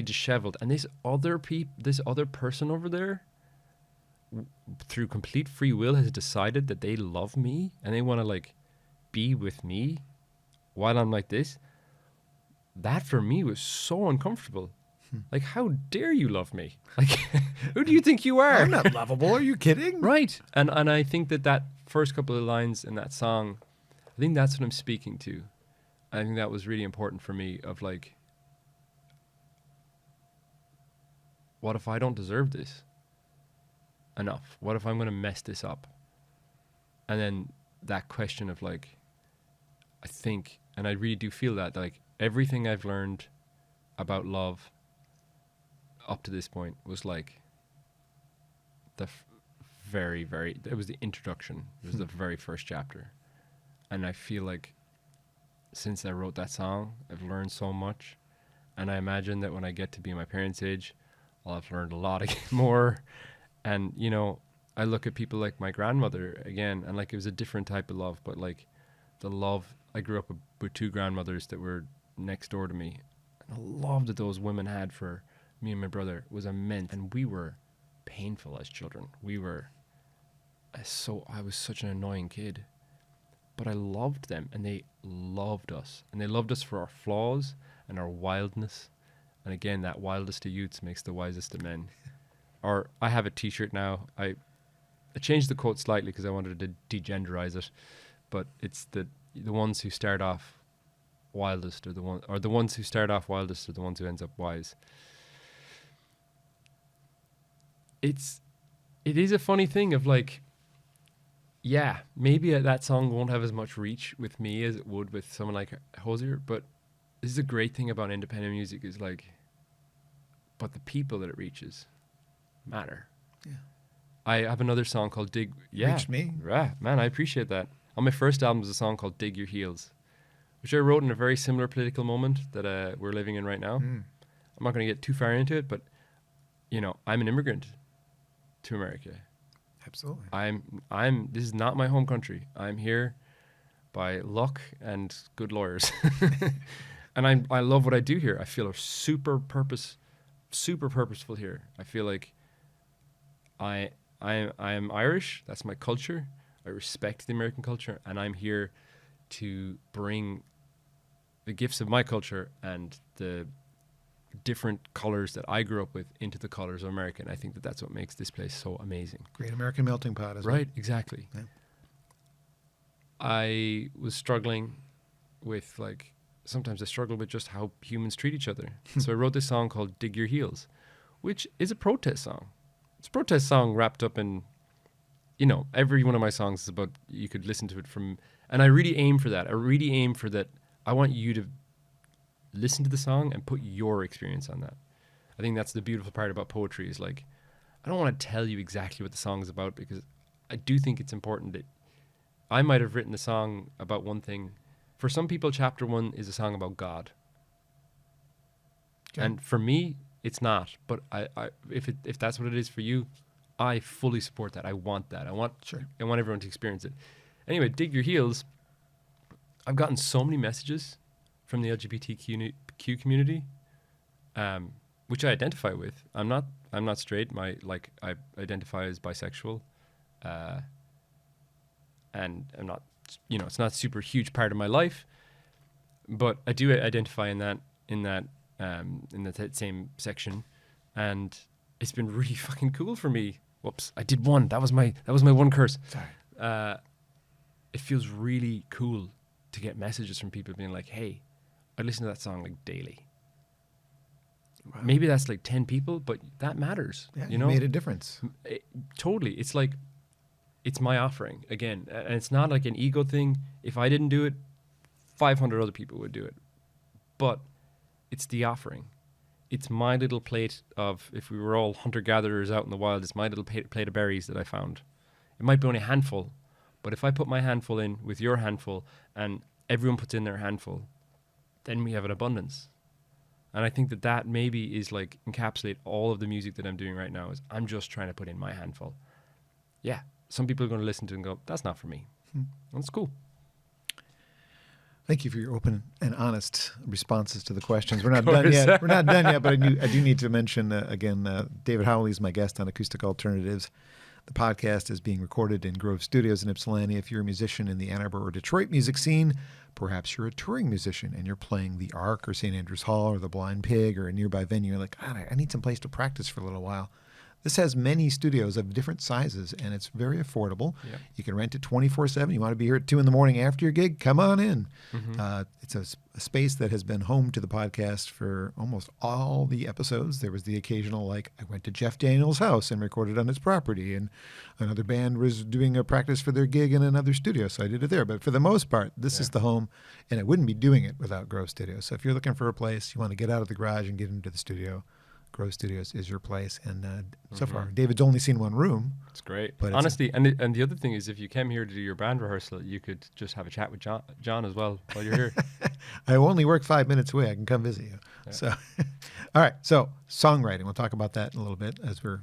disheveled. And this other person over there, through complete free will, has decided that they love me and they want to like be with me while I'm like this. That for me was so uncomfortable. Like, how dare you love me? Like, who do you think you are? I'm not lovable. Are you kidding? Right. And I think that first couple of lines in that song, I think that's what I'm speaking to. I think that was really important for me, of like, what if I don't deserve this enough? What if I'm going to mess this up? And then that question of like, I think, and I really do feel that, like, everything I've learned about love up to this point was like the it was the introduction. It was the very first chapter. And I feel like since I wrote that song, I've learned so much. And I imagine that when I get to be my parents' age, I'll have learned a lot more. And, you know, I look at people like my grandmother again, and like, it was a different type of love, but like the love, I grew up with two grandmothers that were next door to me. And the love that those women had for me and my brother was immense. And we were painful as children. I was such an annoying kid, but I loved them and they loved us. And they loved us for our flaws and our wildness. And again, that wildest of youths makes the wisest of men. Or I have a t-shirt now. I changed the quote slightly because I wanted to degenderize it, but it's the ones who start off wildest are the ones who start off wildest are the ones who ends up wise. It is a funny thing of like, yeah, maybe that song won't have as much reach with me as it would with someone like Hosier, but this is a great thing about independent music is like, but the people that it reaches matter. Yeah. I have another song called Dig. Yeah. Reached me. Yeah, man, I appreciate that. On my first album was a song called Dig Your Heels, which I wrote in a very similar political moment that we're living in right now. I'm not going to get too far into it, but, you know, I'm an immigrant to America. Absolutely. This is not my home country. I'm here by luck and good lawyers. And I love what I do here. I feel super purposeful here. I feel like I am Irish. That's my culture. I respect the American culture, and I'm here to bring the gifts of my culture and the different colors that I grew up with into the colors of America. And I think that that's what makes this place so amazing. Great American melting pot as well. Right, exactly. Yeah. I was struggling with like, sometimes I struggle with just how humans treat each other. So I wrote this song called Dig Your Heels, which is a protest song. It's a protest song wrapped up in, you know, every one of my songs is about, you could listen to it from, and I really aim for that. I really aim for that. I want you to listen to the song and put your experience on that. I think that's the beautiful part about poetry is like, I don't want to tell you exactly what the song is about, because I do think it's important that I might have written a song about one thing. For some people, chapter 1 is a song about God. Okay. And for me, it's not. But if that's what it is for you, I fully support that. I want that. I want everyone to experience it. Anyway, Dig Your Heels. I've gotten so many messages from the LGBTQ community, which I identify with. I'm not straight. I identify as bisexual, and I'm not. You know, it's not a super huge part of my life, but I do identify in that same section, and it's been really fucking cool for me. Whoops, I did one. That was my one curse. Sorry. It feels really cool to get messages from people being like, "Hey, I listen to that song like daily." Wow. Maybe that's like 10 people, but that matters. Yeah, you know, made a difference. Totally. It's like, it's my offering again, and it's not like an ego thing. If I didn't do it, 500 other people would do it, but it's the offering. it's my little plate of, if we were all hunter-gatherers out in the wild, it's my little plate of berries that I found. It might be only a handful, but if I put my handful in with your handful and everyone puts in their handful, then we have an abundance. And I think that maybe is like encapsulate all of the music that I'm doing right now, is I'm just trying to put in my handful. Yeah, some people are going to listen to it and go, that's not for me. That's cool. Thank you for your open and honest responses to the questions. We're not done yet. We're not done yet, but I do need to mention, again, David Howley is my guest on Acoustic Alternatives. The podcast is being recorded in Grove Studios in Ypsilanti. If you're a musician in the Ann Arbor or Detroit music scene, perhaps you're a touring musician and you're playing the Ark or St. Andrews Hall or the Blind Pig or a nearby venue. You're like, God, I need some place to practice for a little while. This has many studios of different sizes, and it's very affordable. Yep. You can rent it 24/7. You want to be here at 2 a.m. after your gig? Come on in. Mm-hmm. It's a space that has been home to the podcast for almost all the episodes. There was the occasional, like, I went to Jeff Daniels' house and recorded on his property, and another band was doing a practice for their gig in another studio, so I did it there. But for the most part, this is the home, and I wouldn't be doing it without Grove Studios. So if you're looking for a place, you want to get out of the garage and get into the studio, Grove Studios is your place, and so far, David's only seen one room. It's great, but honestly. And the other thing is, if you came here to do your band rehearsal, you could just have a chat with John as well while you're here. I only work 5 minutes away. I can come visit you. Yeah. So, all right. So songwriting. We'll talk about that in a little bit as we're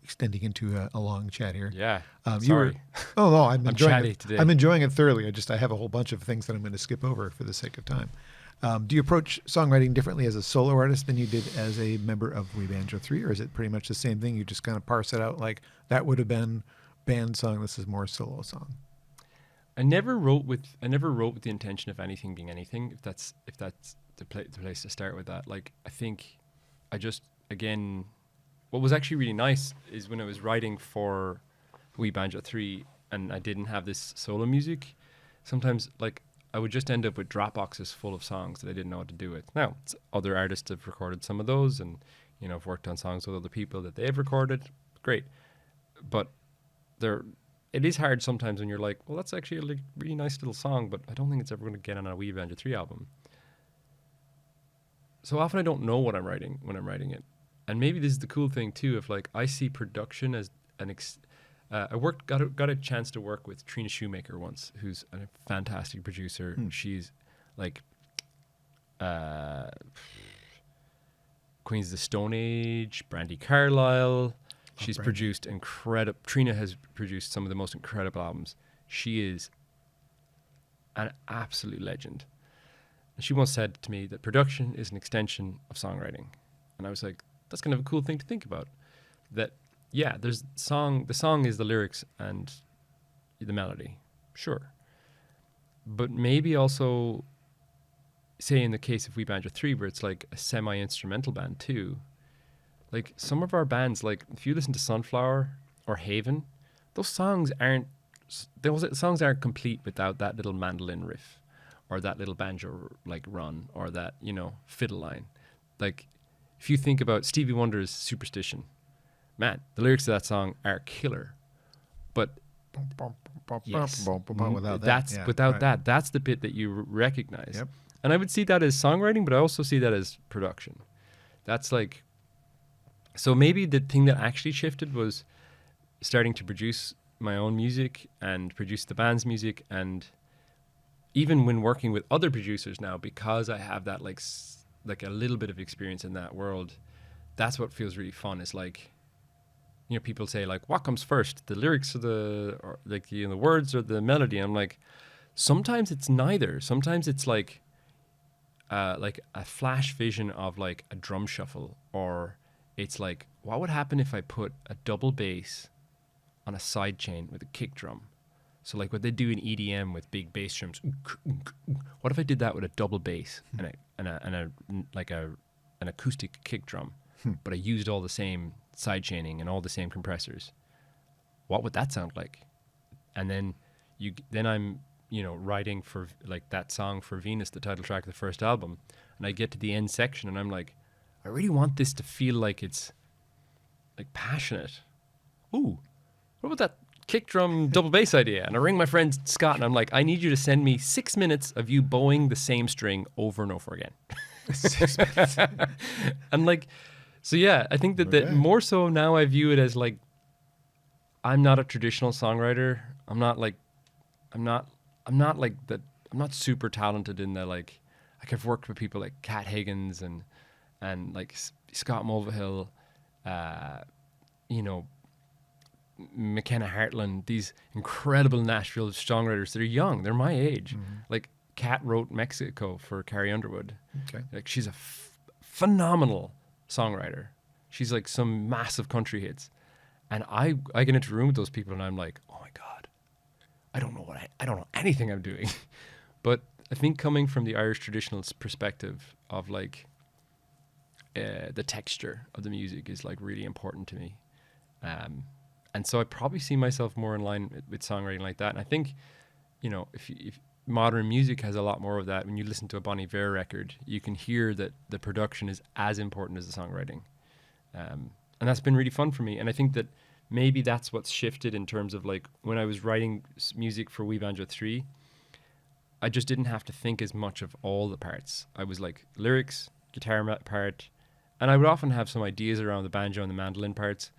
extending into a long chat here. Yeah. Sorry. No, I'm enjoying chatty it today. I'm enjoying it thoroughly. I have a whole bunch of things that I'm going to skip over for the sake of time. Do you approach songwriting differently as a solo artist than you did as a member of We Banjo 3, or is it pretty much the same thing? You just kind of parse it out like that would have been band song, this is more solo song? I never wrote with the intention of anything being anything. If that's the place to start with that. Like, I think I just, again, what was actually really nice is when I was writing for We Banjo 3 and I didn't have this solo music, sometimes like I would just end up with Dropboxes full of songs that I didn't know what to do with. Now, other artists have recorded some of those, and I've worked on songs with other people that they've recorded. Great, but it is hard sometimes when you're like, well, that's actually a really nice little song, but I don't think it's ever going to get on a We Banjo 3 album. So often I don't know what I'm writing when I'm writing it, and maybe this is the cool thing too. If like I see production as I got a chance to work with Trina Shoemaker once, who's a fantastic producer. She's like Queens of the Stone Age, Brandi Carlile. She's produced incredible. Trina has produced some of the most incredible albums. She is an absolute legend. And she once said to me that production is an extension of songwriting. And I was like, that's kind of a cool thing to think about. That yeah, the song is the lyrics and the melody, sure. But maybe also, say in the case of We Banjo 3, where it's like a semi-instrumental band too, like some of our bands, like if you listen to Sunflower or Haven, those songs aren't complete without that little mandolin riff or that little banjo like run or that, fiddle line. Like if you think about Stevie Wonder's Superstition, man, the lyrics of that song are killer, but without that, that's the bit that you recognize. Yep. And I would see that as songwriting, but I also see that as production. That's like, so maybe the thing that actually shifted was starting to produce my own music and produce the band's music, and even when working with other producers now, because I have that like a little bit of experience in that world, that's what feels really fun. Is like, people say like, what comes first, the lyrics or the words or the melody? And I'm like, sometimes it's neither. Sometimes it's like a flash vision of like a drum shuffle, or it's like, what would happen if I put a double bass on a side chain with a kick drum? So like what they do in EDM with big bass drums. What if I did that with a double bass and an acoustic kick drum, but I used all the same side chaining and all the same compressors? What would that sound like? And then I'm writing for like that song for Venus, the title track of the first album, and I get to the end section and I'm like, I really want this to feel like it's like passionate. Ooh, what about that kick drum double bass idea? And I ring my friend Scott and I'm like, I need you to send me 6 minutes of you bowing the same string over and over again. 6 minutes. And like, so yeah, I think that Okay. more so now I view it as like, I'm not a traditional songwriter. I'm not like that. I'm not super talented in the like I've worked with people like Kat Higgins and like Scott Mulvihill, you know, McKenna Hartland, these incredible Nashville songwriters that are young. They're my age. Like Kat wrote Mexico for Carrie Underwood. Okay. Like she's a phenomenal songwriter. She's like some massive country hits. And I get into a room with those people and I'm like, oh my God, I don't know anything I'm doing. But I think coming from the Irish traditional perspective of like the texture of the music is like really important to me. And so I probably see myself more in line with songwriting like that. And I think, you know, if modern music has a lot more of that, when you listen to a Bon Iver record, you can hear that the production is as important as the songwriting. And that's been really fun for me. And I think that maybe that's what's shifted in terms of like when I was writing music for We Banjo 3, I just didn't have to think as much of all the parts. I was like lyrics, guitar part, and I would often have some ideas around the banjo and the mandolin parts,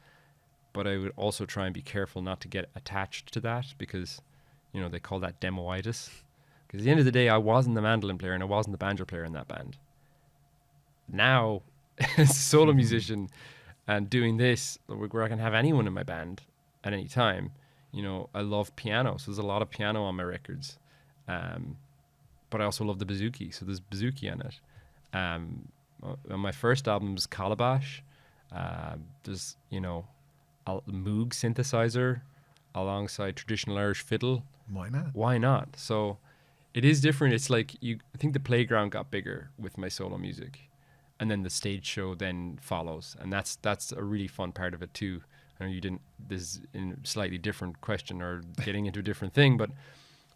but I would also try and be careful not to get attached to that because, you know, they call that demoitis. Because at the end of the day, I wasn't the mandolin player and I wasn't the banjo player in that band. Now, as a solo musician and doing this, where I can have anyone in my band at any time, you know, I love piano. So there's a lot of piano on my records. But I also love the bouzouki. So there's bouzouki on it. On my first album's Calabash, there's, you know, a Moog synthesizer alongside traditional Irish fiddle. Why not? Why not? So it is different. It's like I think the playground got bigger with my solo music, and then the stage show then follows, and that's a really fun part of it too. I know you didn't. This is in a slightly different question or getting into a different thing, but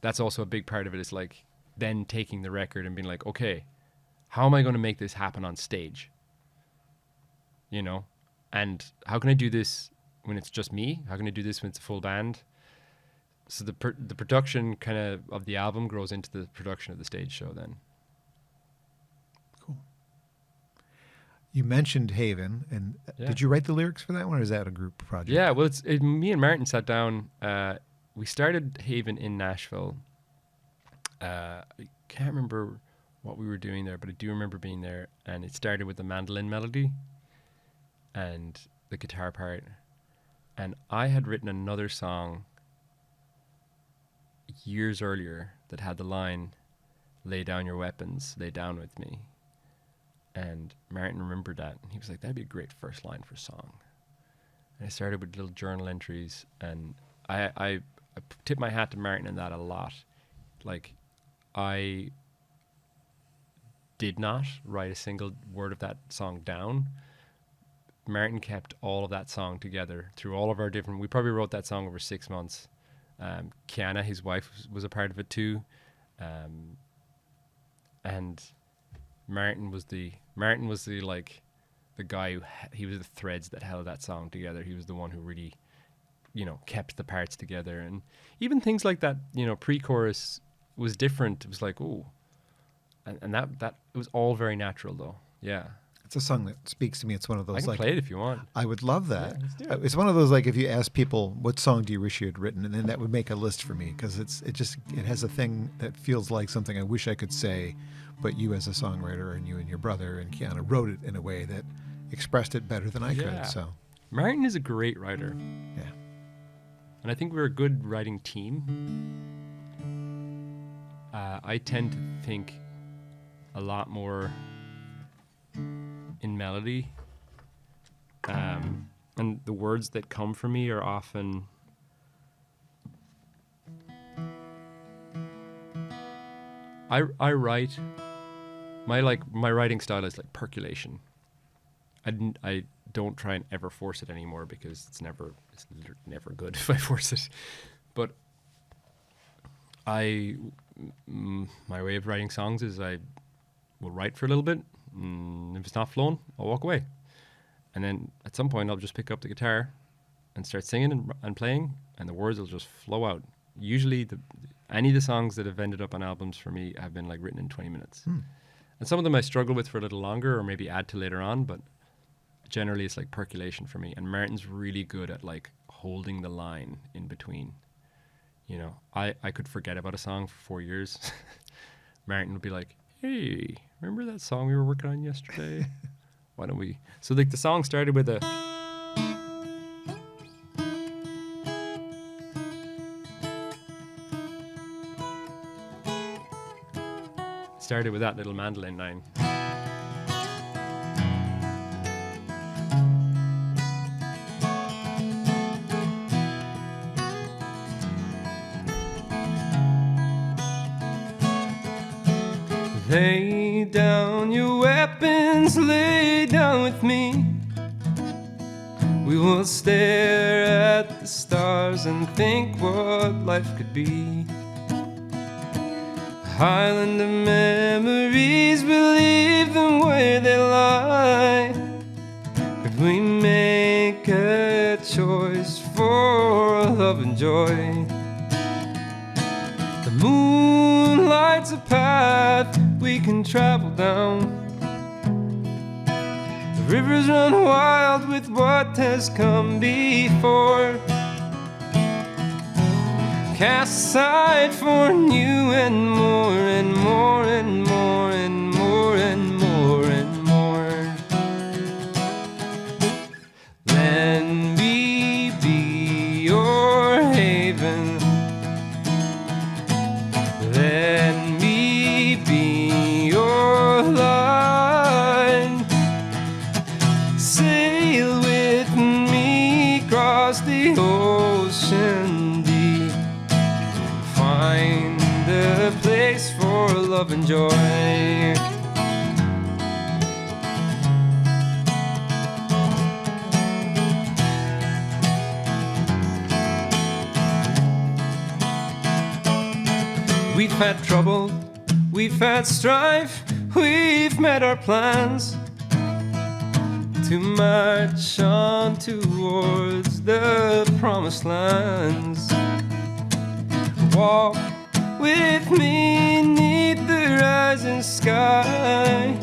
that's also a big part of it. Is like then taking the record and being like, okay, how am I going to make this happen on stage? You know, and how can I do this when it's just me? How can I do this when it's a full band? So the production kind of the album grows into the production of the stage show then. Cool. You mentioned Haven, and did you write the lyrics for that one, or is that a group project? Yeah, well, me and Martin sat down. We started Haven in Nashville. I can't remember what we were doing there, but I do remember being there, and it started with the mandolin melody and the guitar part. And I had written another song years earlier that had the line, "Lay down your weapons, lay down with me." And Martin remembered that, and he was like, that'd be a great first line for a song. And I started with little journal entries, and I tip my hat to Martin in that a lot. Like, I did not write a single word of that song down. Martin kept all of that song together through all of our different... We probably wrote that song over 6 months. Kiana, his wife, was a part of it too. And Martin was the like the guy who he was the threads that held that song together. He was the one who really, you know, kept the parts together. And even things like that, you know, pre-chorus was different. It was like, oh, and that it was all very natural though. Yeah. It's a song that speaks to me. It's one of those, I can like, play it if you want. I would love that. Yeah, let's do it. It's one of those, like, if you ask people what song do you wish you had written, and then that would make a list for me, because it has a thing that feels like something I wish I could say, but you as a songwriter and you and your brother and Kiana wrote it in a way that expressed it better than I could. So Martin is a great writer. yeah. And I think we're a good writing team. I tend to think a lot more in melody. And the words that come from me are often... I write... My writing style is like percolation. I don't try and ever force it anymore, because it's never good if I force it. But my way of writing songs is I will write for a little bit, and if it's not flowing, I'll walk away. And then at some point I'll just pick up the guitar and start singing and playing, and the words will just flow out. Usually any of the songs that have ended up on albums for me have been like written in 20 minutes. And some of them I struggle with for a little longer or maybe add to later on, but generally it's like percolation for me. And Martin's really good at like holding the line in between. You know, I could forget about a song for 4 years. Martin would be like, hey, remember that song we were working on yesterday? Why don't we? So like the song started with a... Started with that little mandolin line. Lay down your weapons, lay down with me. We will stare at the stars and think what life could be. Island of memories, we'll leave them where they lie. Could we make a choice for love and joy? The moon lights a path we can travel down. The rivers run wild with what has come before. Cast aside for new and more and more and more and more and more and more. Let me be your haven. Let me be your line. Sail with me across the ocean deep. Find a place for love and joy. We've had trouble, we've had strife, we've met our plans to march on towards the promised lands. Walk with me neath the rising sky.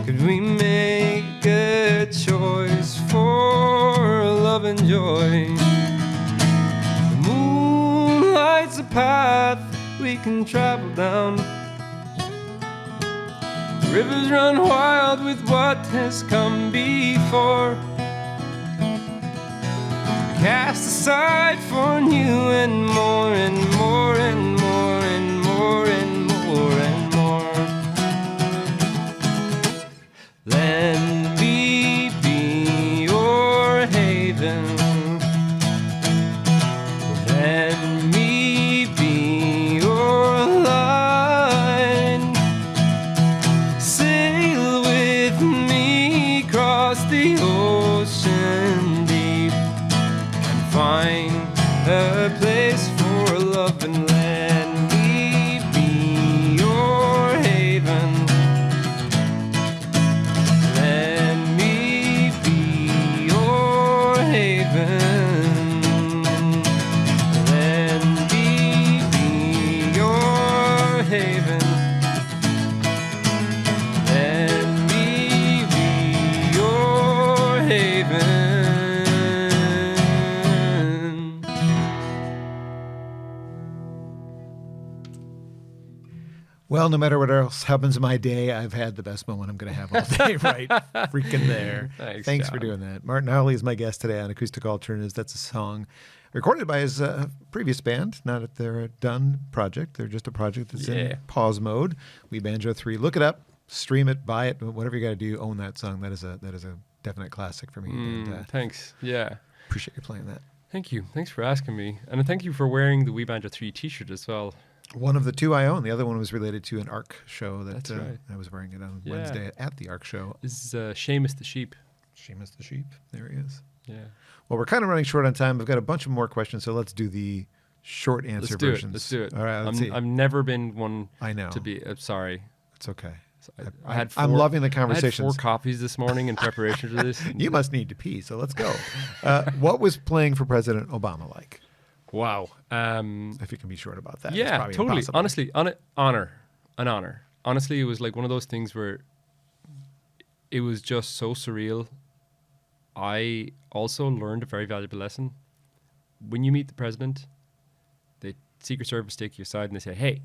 Could we make a choice for love and joy? The moon lights a path we can travel down. Rivers run wild with what has come before. Cast aside for new and more and more and more and more and more and more. Let me be your haven. Let me be your line. Sail with me across the ocean deep. Find a place for love and let me be your haven. Let me be your haven. Let me be your haven. Let me be your haven. Well, no matter what else happens in my day, I've had the best moment I'm going to have all day right freaking there. Thanks for doing that. Martin Howley is my guest today on Acoustic Alternatives. That's a song recorded by his previous band, not at their done project. They're just a project that's in pause mode. We Banjo 3. Look it up, stream it, buy it, whatever you got to do, own that song. That is a definite classic for me. And, thanks. Yeah. Appreciate you playing that. Thank you. Thanks for asking me. And thank you for wearing the We Banjo 3 t-shirt as well. One of the two I own. The other one was related to an ARC show that That's right. I was wearing it on Wednesday at the ARC show. This is Seamus the Sheep. Seamus the Sheep. There he is. Yeah. Well, we're kind of running short on time. I've got a bunch of more questions, so let's do the short answer versions. Let's do it. All right, let's see. I've never been one I know. to be... sorry. It's okay. I'm loving the conversations. I had 4 coffees this morning in preparation for this. You must need to pee, so let's go. What was playing for President Obama like? Wow. If you can be short about that. Yeah, it's totally. impossible. Honestly, an honor. honestly, it was like one of those things where it was just so surreal. I also learned a very valuable lesson. When you meet the president, the Secret Service take you aside and they say, hey,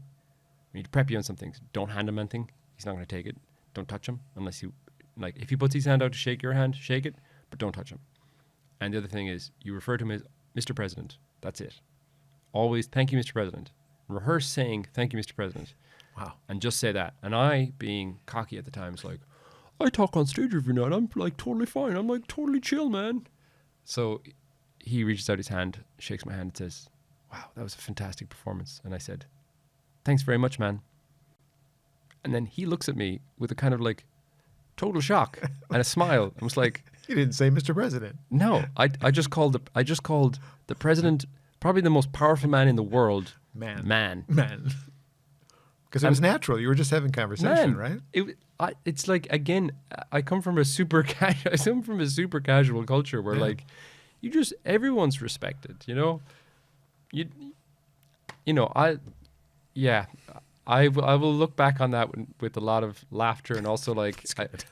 we need to prep you on some things. Don't hand him anything. He's not going to take it. Don't touch him unless you, like, if he puts his hand out to shake your hand, shake it, but don't touch him. And the other thing is, you refer to him as Mr. President. That's it. Always, thank you, Mr. President. Rehearse saying, thank you, Mr. President. Wow. And just say that. And I, being cocky at the time, was like, I talk on stage every night. I'm like totally fine. I'm like totally chill, man. So he reaches out his hand, shakes my hand, and says, wow, that was a fantastic performance. And I said, thanks very much, man. And then he looks at me with a kind of like total shock and a smile. I was like, You didn't say Mr. President. no, I just called the president, probably the most powerful man in the world, man. Because it was natural. You were just having conversation, right? It's like, again, I come from a super casual culture where like everyone's respected, you know. I will look back on that with a lot of laughter, and also like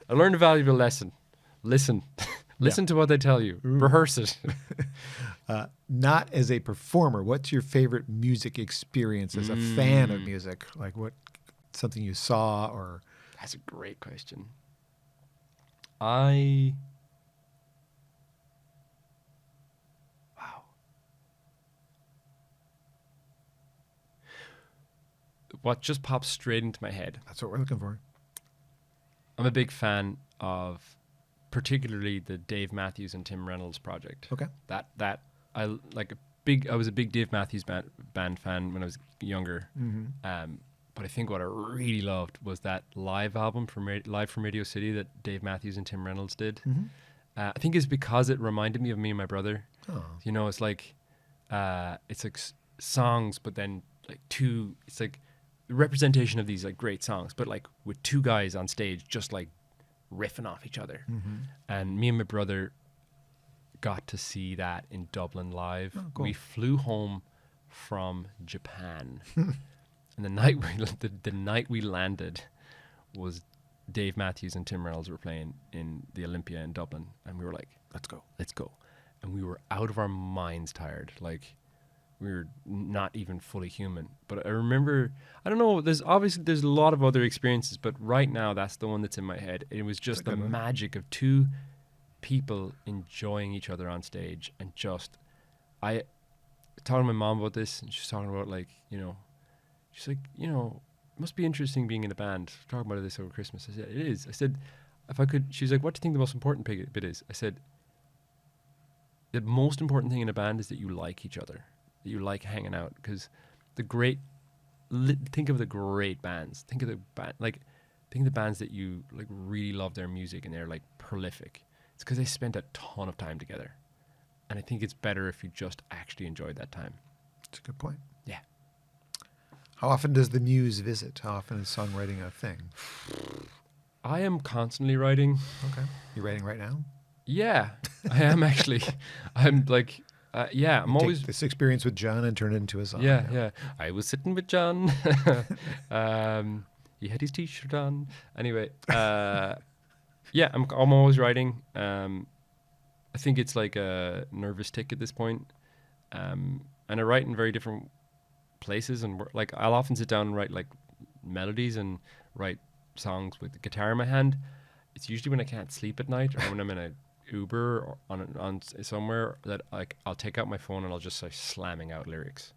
I learned a valuable lesson. Listen to what they tell you. Rehearse it. Not as a performer, what's your favorite music experience as a fan of music? Like something you saw or... That's a great question. Wow. What just pops straight into my head. That's what we're looking for. I'm a big fan of particularly the Dave Matthews and Tim Reynolds project. Okay. That I was a big Dave Matthews band fan when I was younger. Mm-hmm. But I think what I really loved was that live album live from Radio City that Dave Matthews and Tim Reynolds did. Mm-hmm. I think it's because it reminded me of me and my brother. Oh. You know, it's like songs, but then like it's like the representation of these like great songs, but like with two guys on stage just like riffing off each other. Mm-hmm. And me and my brother got to see that in Dublin live. Oh, cool. We flew home from Japan. And the night we landed was Dave Matthews and Tim Reynolds were playing in the Olympia in Dublin, and we were like, let's go. And we were out of our minds tired. Like, we were not even fully human. But I remember, I don't know, there's a lot of other experiences, but right now that's the one that's in my head. It was just the magic of two people enjoying each other on stage. And just, I talked to my mom about this, and she's talking about like, you know, she's like, you know, it must be interesting being in a band. We're talking about this over Christmas. I said, it is. I said, if I could, she's like, what do you think the most important bit is? I said, the most important thing in a band is that you like each other, that you like hanging out. Because think of the great bands. Think of the bands that you like really love their music and they're like prolific. It's because they spent a ton of time together. And I think it's better if you just actually enjoyed that time. That's a good point. Yeah. How often does the muse visit? How often is songwriting a thing? I am constantly writing. Okay. You writing right now? Yeah, I am actually. I'm like, I'm always... Take this experience with John and turn it into a song. Yeah. I was sitting with John. He had his T-shirt on. Anyway, I'm always writing. I think it's like a nervous tick at this point. And I write in very different places, and like I'll often sit down and write like melodies and write songs with the guitar in my hand. It's usually when I can't sleep at night or when I'm in a Uber or on somewhere that like I'll take out my phone and I'll just start slamming out lyrics.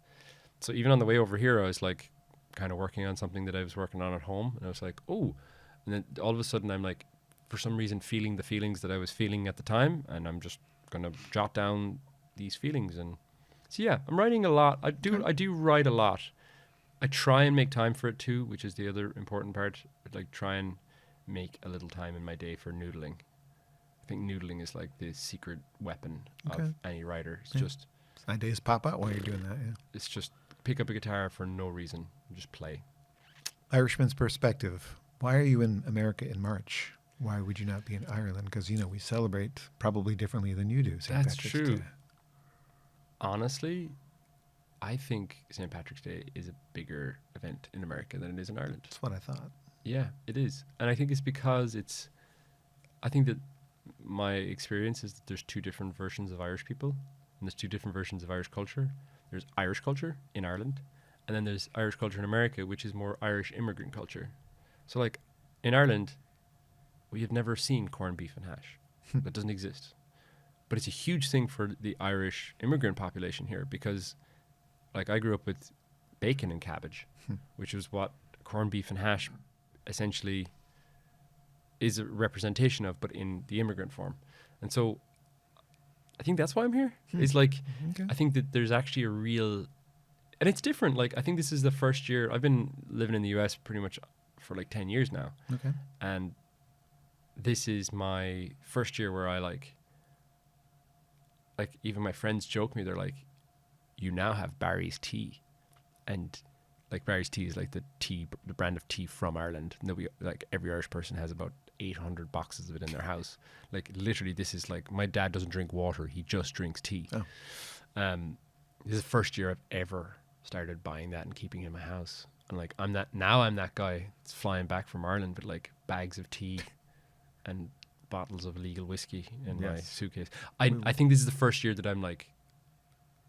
So even on the way over here, I was like kind of working on something that I was working on at home, and I was like, oh, and then all of a sudden I'm like, for some reason, feeling the feelings that I was feeling at the time, and I'm just gonna jot down these feelings. And so yeah, I'm writing a lot. I do write a lot. I try and make time for it too, which is the other important part. Like try and make a little time in my day for noodling. I think noodling is like the secret weapon of any writer. It's just ideas pop out while you're doing that. Yeah, it's just pick up a guitar for no reason, and just play. Irishman's perspective. Why are you in America in March? Why would you not be in Ireland? Because we celebrate probably differently than you do. St. That's Patrick's true. Day. Honestly, I think St. Patrick's Day is a bigger event in America than it is in Ireland. That's what I thought. Yeah, it is. And I think it's because I think that my experience is that there's two different versions of Irish people, and there's two different versions of Irish culture. There's Irish culture in Ireland, and then there's Irish culture in America, which is more Irish immigrant culture. So like in Ireland, we have never seen corned beef and hash. That doesn't exist. But it's a huge thing for the Irish immigrant population here, because like I grew up with bacon and cabbage, which is what corned beef and hash essentially is a representation of, but in the immigrant form. And so I think that's why I'm here. It's like, I think that there's actually a real, and it's different. Like, I think this is the first year, I've been living in the US pretty much for like 10 years now. Okay. And this is my first year where I like even my friends joke me, they're like, you now have Barry's tea. And like Barry's tea is like the brand of tea from Ireland. Nobody, like every Irish person has about 800 boxes of it in their house. Like literally, this is like, my dad doesn't drink water, he just drinks tea. Oh. This is the first year I've ever started buying that and keeping it in my house. And like I'm that guy that's flying back from Ireland with like bags of tea and bottles of illegal whiskey in my suitcase. I think this is the first year that I'm like,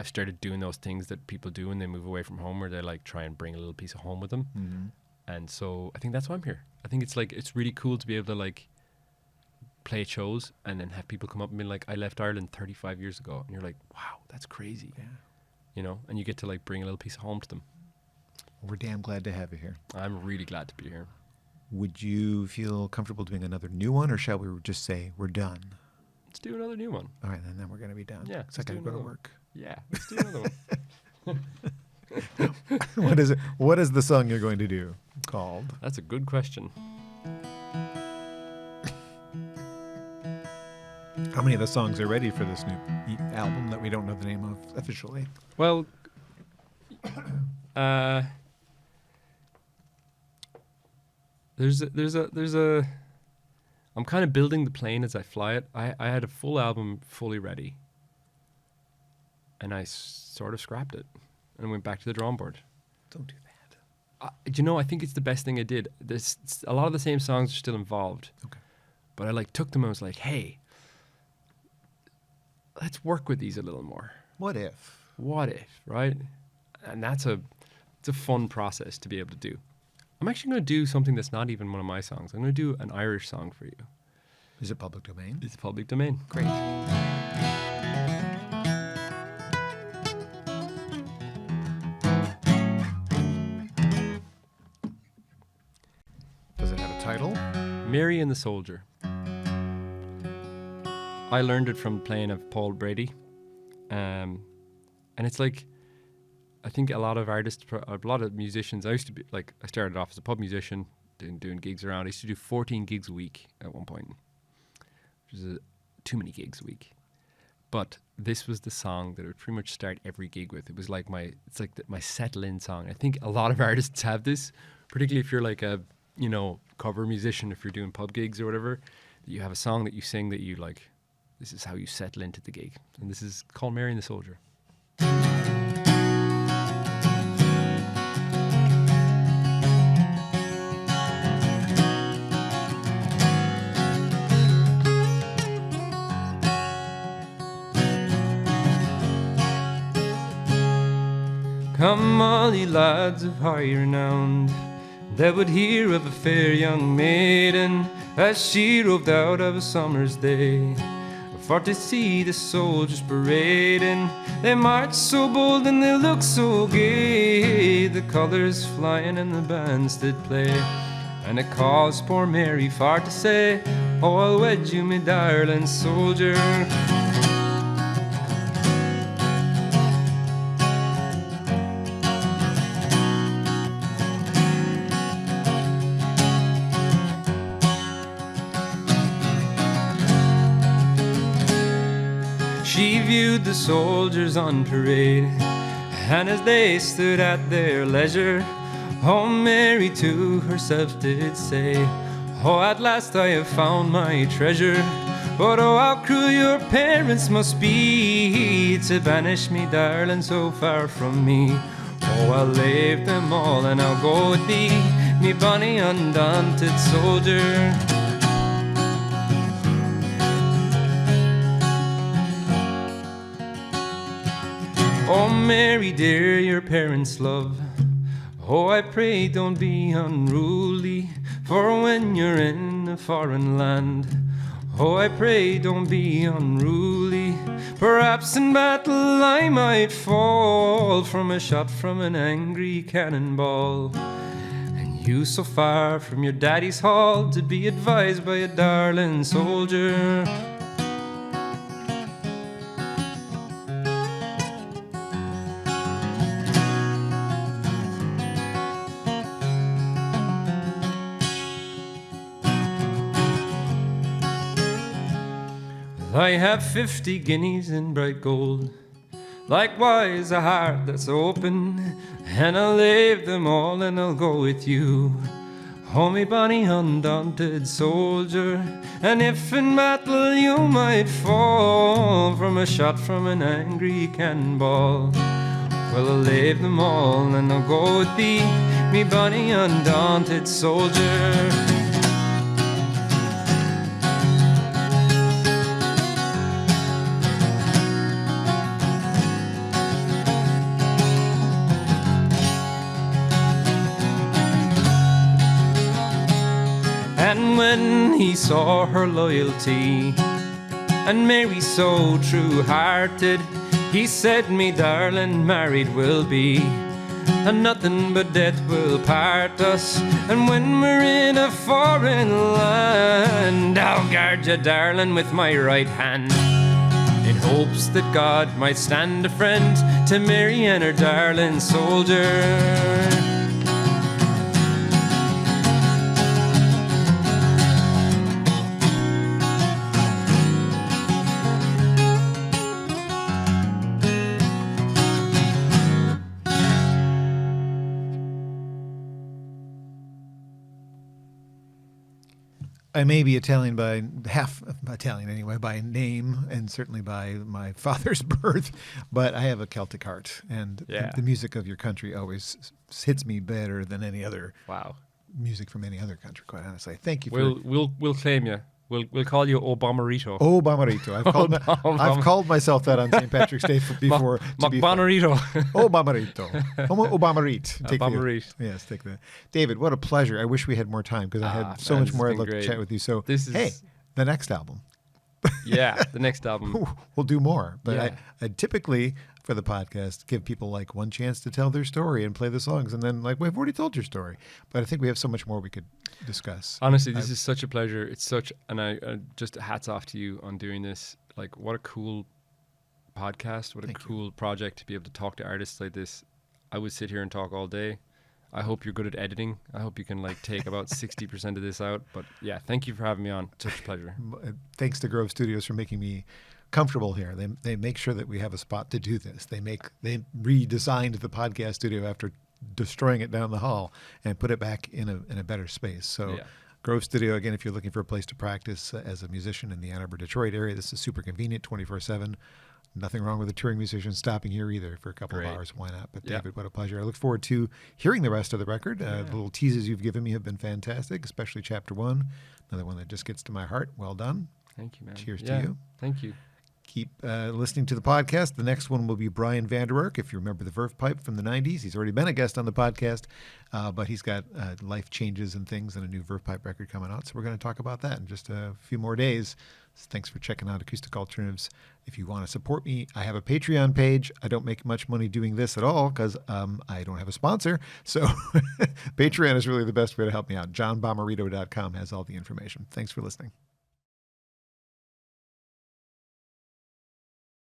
I've started doing those things that people do when they move away from home, where they like try and bring a little piece of home with them. Mm-hmm. And so I think that's why I'm here. I think it's like, it's really cool to be able to like play shows and then have people come up and be like, I left Ireland 35 years ago. And you're like, wow, that's crazy. Yeah. You know, and you get to like bring a little piece of home to them. We're damn glad to have you here. I'm really glad to be here. Would you feel comfortable doing another new one, or shall we just say we're done? Let's do another new one. All right, and then we're going to be done. Yeah. Because I got to go to work. Yeah, let's do another one. What is it? What is the song you're going to do called? That's a good question. How many of the songs are ready for this new album that we don't know the name of officially? Well, there's a I'm kind of building the plane as I fly it. I had a full album fully ready, and I sort of scrapped it and went back to the drawing board. Don't do that. You know, I think it's the best thing I did. A lot of the same songs are still involved. Okay. But I like took them and was like, hey, let's work with these a little more. What if, right? And it's a fun process to be able to do. I'm actually going to do something that's not even one of my songs. I'm going to do an Irish song for you. Is it public domain? It's public domain. Great. Does it have a title? Mary and the Soldier. I learned it from playing of Paul Brady. And it's like, I think a lot of artists, a lot of musicians, I started off as a pub musician, doing gigs around. I used to do 14 gigs a week at one point, which is too many gigs a week. But this was the song that I would pretty much start every gig with. It was like my settle-in song. I think a lot of artists have this, particularly if you're like a, cover musician, if you're doing pub gigs or whatever, that you have a song that you sing that you like, this is how you settle into the gig. And this is called Mary and the Soldier. Come all ye lads of high renown, that would hear of a fair young maiden, as she roved out of a summer's day, for to see the soldiers parading. They march so bold and they look so gay, the colours flying and the bands did play. And it caused poor Mary for to say, oh, I'll wed you, me darling soldier. She viewed the soldiers on parade, and as they stood at their leisure, oh, Mary to herself did say, oh, at last I have found my treasure. But oh, how cruel your parents must be, to banish me, darling, so far from me. Oh, I'll leave them all and I'll go with thee, me bonny undaunted soldier. Oh, Mary dear, your parents' love. Oh, I pray don't be unruly, for when you're in a foreign land. Oh, I pray don't be unruly. Perhaps in battle I might fall from a shot from an angry cannonball. And you so far from your daddy's hall to be advised by a darling soldier. I have 50 guineas in bright gold, likewise a heart that's open, and I'll leave them all and I'll go with you. Oh, me bonny undaunted soldier, and if in battle you might fall from a shot from an angry cannonball, well, I'll leave them all and I'll go with thee, me bonny undaunted soldier. And when he saw her loyalty, and Mary so true-hearted, he said, me darling, married we'll be, and nothing but death will part us. And when we're in a foreign land, I'll guard you, darling, with my right hand, in hopes that God might stand a friend to Mary and her darling soldier. I may be Italian by half Italian anyway, by name and certainly by my father's birth, but I have a Celtic heart, and the music of your country always hits me better than any other music from any other country. Quite honestly, thank you. We'll claim you. We'll call you Obamarito. Obamarito. I've called myself that on St. Patrick's Day before. Obamarito. Obamarito. Obamarit. Obamarit. Yes, take that. David, what a pleasure. I wish we had more time because I had so much more I'd love to chat with you. So, hey, the next album. Yeah, the next album. We'll do more. But I typically, for the podcast, give people like one chance to tell their story and play the songs. And then like, we've already told your story. But I think we have so much more we could discuss. Honestly, this is such a pleasure. It's such, and I just hats off to you on doing this. Like, what a cool podcast. What a cool project to be able to talk to artists like this. I would sit here and talk all day. I hope you're good at editing. I hope you can like take about 60% of this out. But yeah, thank you for having me on. Such a pleasure. Thanks to Grove Studios for making me comfortable here. They make sure that we have a spot to do this. They redesigned the podcast studio after destroying it down the hall and put it back in a better space. So Grove Studio, again, if you're looking for a place to practice as a musician in the Ann Arbor, Detroit area, this is super convenient, 24/7. Nothing wrong with a touring musician stopping here either for a couple of hours. Why not? But David, what a pleasure. I look forward to hearing the rest of the record. The little teases you've given me have been fantastic, especially Chapter 1. Another one that just gets to my heart. Well done. Thank you, man. Cheers to you. Thank you. Keep listening to the podcast. The next one will be Brian Vanderwerk. If you remember the Verve Pipe from the 90s, he's already been a guest on the podcast, but he's got life changes and things and a new Verve Pipe record coming out. So we're going to talk about that in just a few more days. So thanks for checking out Acoustic Alternatives. If you want to support me, I have a Patreon page. I don't make much money doing this at all because I don't have a sponsor. So Patreon is really the best way to help me out. JohnBomarito.com has all the information. Thanks for listening.